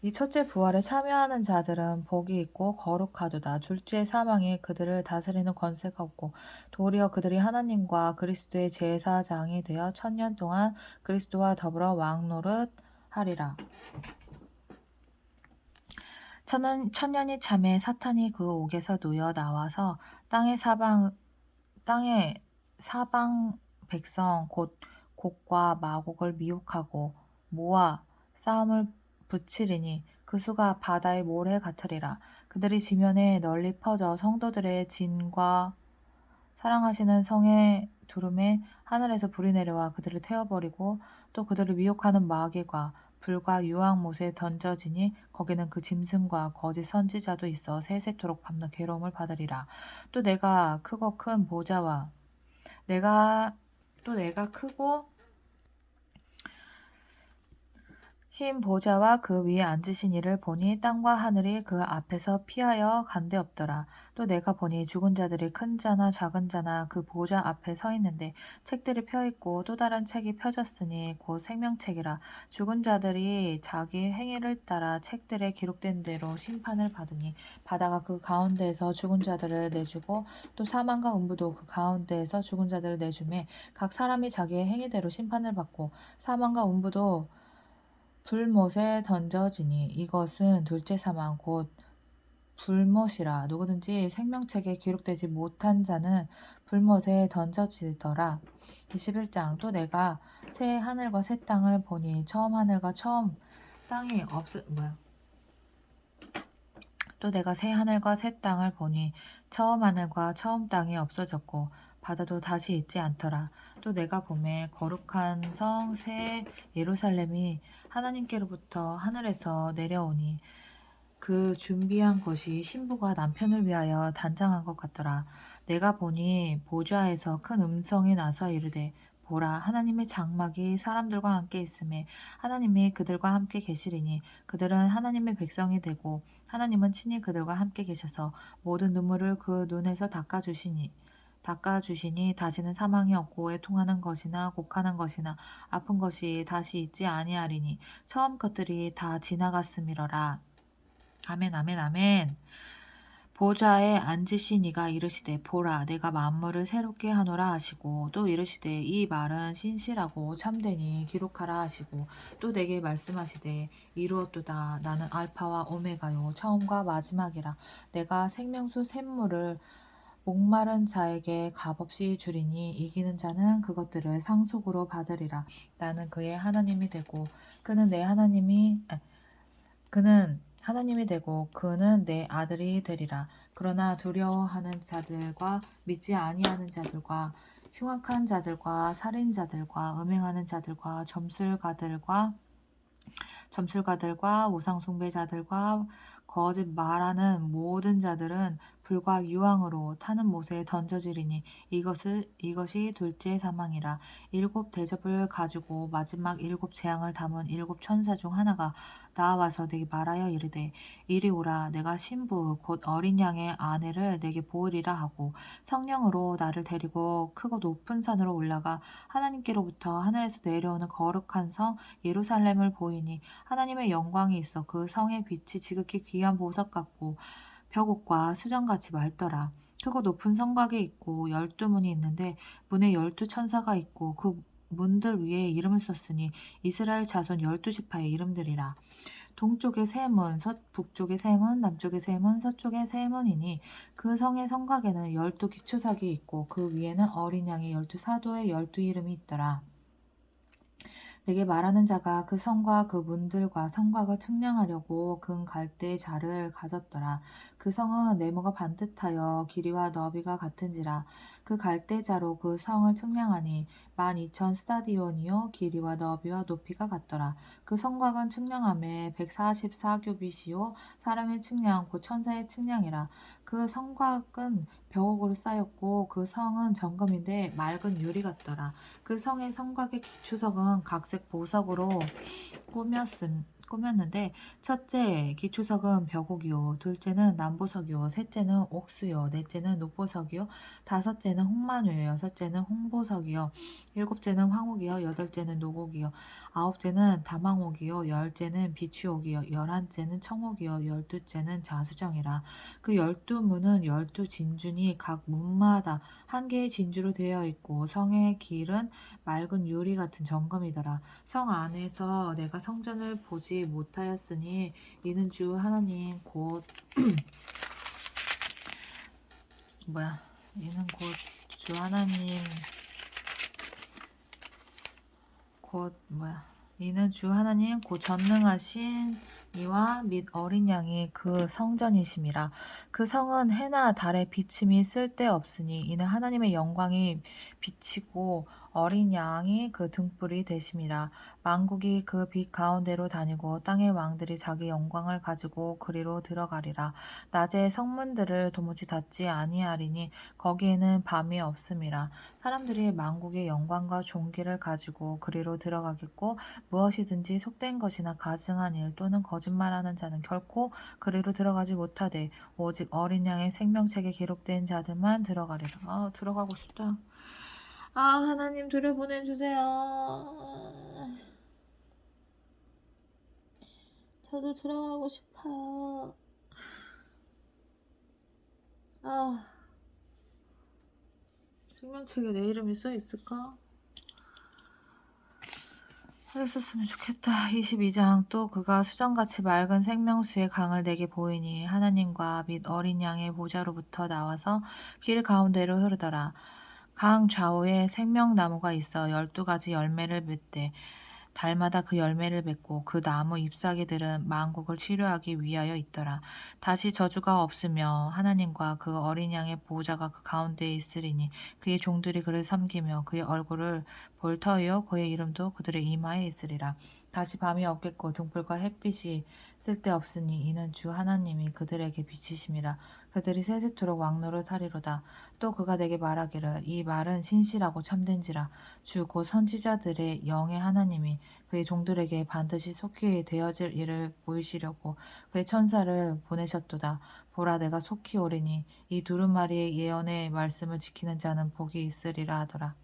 이 첫째 부활에 참여하는 자들은 복이 있고 거룩하도다. 둘째 사망이 그들을 다스리는 권세가 없고 도리어 그들이 하나님과 그리스도의 제사장이 되어 1000년 동안 그리스도와 더불어 왕노릇 하리라. 천년이 참에 사탄이 그 옥에서 놓여 나와서 땅의 사방 백성 곧 곡과 마곡을 미혹하고 모아 싸움을 붙이리니 그 수가 바다의 모래 같으리라. 그들이 지면에 널리 퍼져 성도들의 진과 사랑하시는 성의 두름에 하늘에서 불이 내려와 그들을 태워버리고 또 그들을 미혹하는 마귀가 불과 유황못에 던져지니 거기는 그 짐승과 거짓 선지자도 있어 세세토록 밤낮 괴로움을 받으리라. 또 내가 크고 큰 보좌와 내가 크고 흰 보좌와 그 위에 앉으신 이를 보니 땅과 하늘이 그 앞에서 피하여 간데 없더라. 또 내가 보니 죽은 자들이 큰 자나 작은 자나 그 보좌 앞에 서 있는데 책들이 펴 있고 또 다른 책이 펴졌으니 곧 생명책이라. 죽은 자들이 자기 행위를 따라 책들에 기록된 대로 심판을 받으니 바다가 그 가운데에서 죽은 자들을 내주고 또 사망과 음부도 그 가운데에서 죽은 자들을 내주매 각 사람이 자기의 행위대로 심판을 받고 사망과 음부도 불못에 던져지니 이것은 둘째 사망 곧 불못이라. 누구든지 생명책에 기록되지 못한 자는 불못에 던져지더라. 21장. 또 내가 새 하늘과 새 땅을 보니 처음 하늘과 처음 땅이 또 내가 새 하늘과 새 땅을 보니 처음 하늘과 처음 땅이 없어졌고 바다도 다시 있지 않더라. 또 내가 보매 거룩한 성 새 예루살렘이 하나님께로부터 하늘에서 내려오니 그 준비한 것이 신부가 남편을 위하여 단장한 것 같더라. 내가 보니 보좌에서 큰 음성이 나서 이르되 보라 하나님의 장막이 사람들과 함께 있음에 하나님이 그들과 함께 계시리니 그들은 하나님의 백성이 되고 하나님은 친히 그들과 함께 계셔서 모든 눈물을 그 눈에서 닦아주시니 다시는 사망이 없고 애통하는 것이나 곡하는 것이나 아픈 것이 다시 있지 아니하리니 처음 것들이 다 지나갔음이러라. 아멘 아멘 아멘. 보좌에 앉으신 이가 이르시되 보라 내가 만물을 새롭게 하노라 하시고 또 이르시되 이 말은 신실하고 참되니 기록하라 하시고 또 내게 말씀하시되 이루었도다. 나는 알파와 오메가요 처음과 마지막이라. 내가 생명수 샘물을 목마른 자에게 값없이 주리니 이기는 자는 그것들을 상속으로 받으리라. 나는 그의 하나님이 되고 그는 하나님이 되고 그는 내 아들이 되리라. 그러나 두려워하는 자들과 믿지 아니하는 자들과 흉악한 자들과 살인자들과 음행하는 자들과 점술가들과 우상 숭배자들과 거짓 말하는 모든 자들은 불과 유황으로 타는 못에 던져지리니 이것이 둘째 사망이라. 7 대접을 가지고 마지막 7 재앙을 담은 7 천사 중 하나가 나와서 내게 말하여 이르되 이리 오라. 내가 신부 곧 어린 양의 아내를 내게 보으리라 하고 성령으로 나를 데리고 크고 높은 산으로 올라가 하나님께로부터 하늘에서 내려오는 거룩한 성 예루살렘을 보이니 하나님의 영광이 있어 그 성의 빛이 지극히 귀한 보석 같고 벽옥과 수정같이 맑더라. 크고 높은 성곽이 있고 12문이 있는데 문에 12천사가 있고 그 문들 위에 이름을 썼으니 이스라엘 자손 12지파의 이름들이라. 동쪽의 세 문, 북쪽의 세 문, 남쪽의 세 문, 서쪽의 세 문이니 그 성의 성곽에는 12 기초삭이 있고 그 위에는 어린 양의 12 사도의 12 이름이 있더라. 내게 말하는 자가 그 성과 그 문들과 성곽을 측량하려고 금 갈대의 자를 가졌더라. 그 성은 네모가 반듯하여 길이와 너비가 같은지라. 그 갈대 자로 그 성을 측량하니 12,000스타디온이요 길이와 너비와 높이가 같더라. 그 성곽은 측량함에 144규빗이요 사람의 측량 곧 천사의 측량이라. 그 성곽은 벽옥으로 쌓였고 그 성은 정금인데 맑은 유리 같더라. 그 성의 성곽의 기초석은 각색 보석으로 꾸몄는데 첫째 기초석은 벽옥이요 둘째는 남보석이요 셋째는 옥수요 넷째는 녹보석이요 다섯째는 홍만우요 여섯째는 홍보석이요 일곱째는 황옥이요 여덟째는 녹옥이요 아홉째는 다망옥이요 열째는 비추옥이요 열한째는 청옥이요 열두째는 자수정이라. 그 12문은 12진주니 각 문마다 한 개의 진주로 되어 있고 성의 길은 맑은 유리 같은 정금이더라. 성 안에서 내가 성전을 보지 못하였으니 이는 주 하나님 곧 이는 곧 주 하나님 이는 주 하나님 곧 전능하신 이와 및 어린 양이 그 성전이심이라. 그 성은 해나 달의 비침이 쓸데없으니 이는 하나님의 영광이 비치고 어린 양이 그 등불이 되심이라. 만국이 그 빛 가운데로 다니고 땅의 왕들이 자기 영광을 가지고 그리로 들어가리라. 낮에 성문들을 도무지 닫지 아니하리니 거기에는 밤이 없음이라. 사람들이 만국의 영광과 존귀를 가지고 그리로 들어가겠고 무엇이든지 속된 것이나 가증한 일 또는 거짓말하는 자는 결코 그리로 들어가지 못하되 오직 어린 양의 생명책에 기록된 자들만 들어가리라. 들어가고 싶다. 하나님 들여보내주세요. 저도 들어가고 싶어요. 생명책에 내 이름이 써있을까? 했었으면 좋겠다. 22장 또 그가 수정같이 맑은 생명수의 강을 내게 보이니 하나님과 및 어린 양의 보좌로부터 나와서 길 가운데로 흐르더라. 강 좌우에 생명나무가 있어 12가지 열매를 맺되 달마다 그 열매를 맺고 그 나무 잎사귀들은 만국을 치료하기 위하여 있더라. 다시 저주가 없으며 하나님과 그 어린 양의 보호자가 그 가운데에 있으리니 그의 종들이 그를 섬기며 그의 얼굴을 볼 터이요 그의 이름도 그들의 이마에 있으리라. 다시 밤이 없겠고 등불과 햇빛이 쓸데없으니 이는 주 하나님이 그들에게 비치심이라. 그들이 세세토록 왕노릇 하리로다. 또 그가 내게 말하기를 이 말은 신실하고 참된지라. 주 곧 선지자들의 영의 하나님이 그의 종들에게 반드시 속히 되어질 일을 보이시려고 그의 천사를 보내셨도다. 보라 내가 속히 오리니 이 두루마리의 예언의 말씀을 지키는 자는 복이 있으리라 하더라.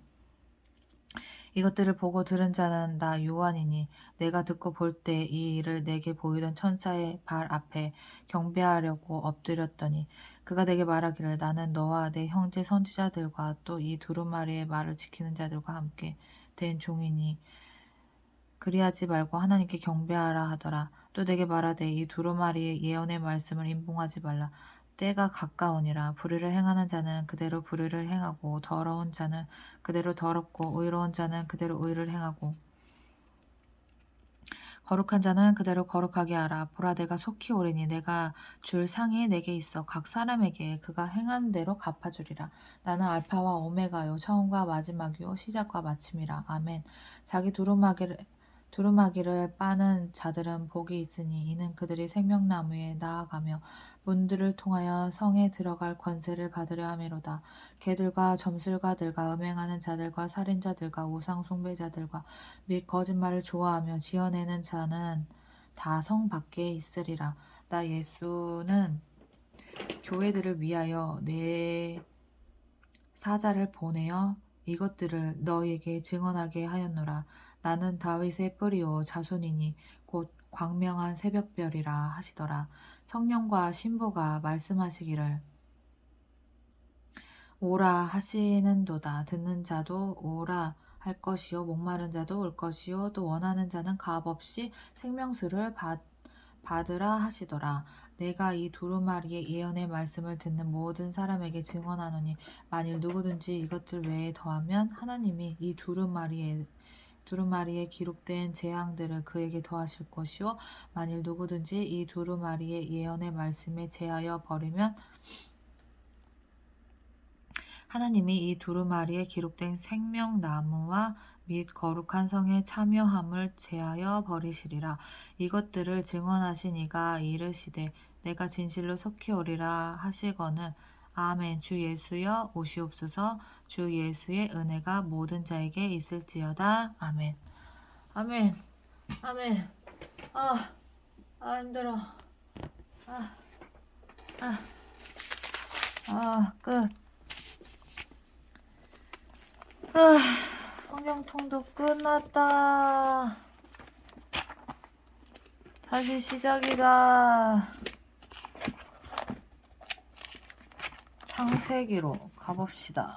이것들을 보고 들은 자는 나 요한이니 내가 듣고 볼 때 이 일을 내게 보이던 천사의 발 앞에 경배하려고 엎드렸더니 그가 내게 말하기를 나는 너와 내 형제 선지자들과 또 이 두루마리의 말을 지키는 자들과 함께 된 종이니 그리하지 말고 하나님께 경배하라 하더라. 또 내게 말하되 이 두루마리의 예언의 말씀을 임봉하지 말라. 때가 가까우니라. 불의를 행하는 자는 그대로 불의를 행하고 더러운 자는 그대로 더럽고 의로운 자는 그대로 의를 행하고 거룩한 자는 그대로 거룩하게 하라. 보라 내가 속히 오리니 내가 줄 상이 내게 있어 각 사람에게 그가 행한 대로 갚아주리라. 나는 알파와 오메가요 처음과 마지막이요 시작과 마침이라. 아멘. 자기 두루마기를 빠는 자들은 복이 있으니 이는 그들이 생명나무에 나아가며 문들을 통하여 성에 들어갈 권세를 받으려 함이로다. 개들과 점술가들과 음행하는 자들과 살인자들과 우상 숭배자들과 및 거짓말을 좋아하며 지어내는 자는 다 성 밖에 있으리라. 나 예수는 교회들을 위하여 내 사자를 보내어 이것들을 너희에게 증언하게 하였노라. 나는 다윗의 뿌리요 자손이니 곧 광명한 새벽별이라 하시더라. 성령과 신부가 말씀하시기를 오라 하시는도다. 듣는 자도 오라 할 것이요 목마른 자도 올 것이요 또 원하는 자는 값없이 생명수를 받으라 하시더라. 내가 이 두루마리의 예언의 말씀을 듣는 모든 사람에게 증언하노니 만일 누구든지 이것들 외에 더하면 하나님이 이 두루마리에 두루마리에 기록된 재앙들을 그에게 더하실 것이요 만일 누구든지 이 두루마리의 예언의 말씀에 제하여 버리면 하나님이 이 두루마리에 기록된 생명나무와 및 거룩한 성의 참여함을 제하여 버리시리라. 이것들을 증언하신 이가 이르시되 내가 진실로 속히 오리라 하시거늘 아멘. 주 예수여 오시옵소서. 주 예수의 은혜가 모든 자에게 있을지어다. 아멘. 아멘. 아멘. 힘들어. 끝. 성경통도 끝났다. 다시 시작이다. 창세기로 가봅시다.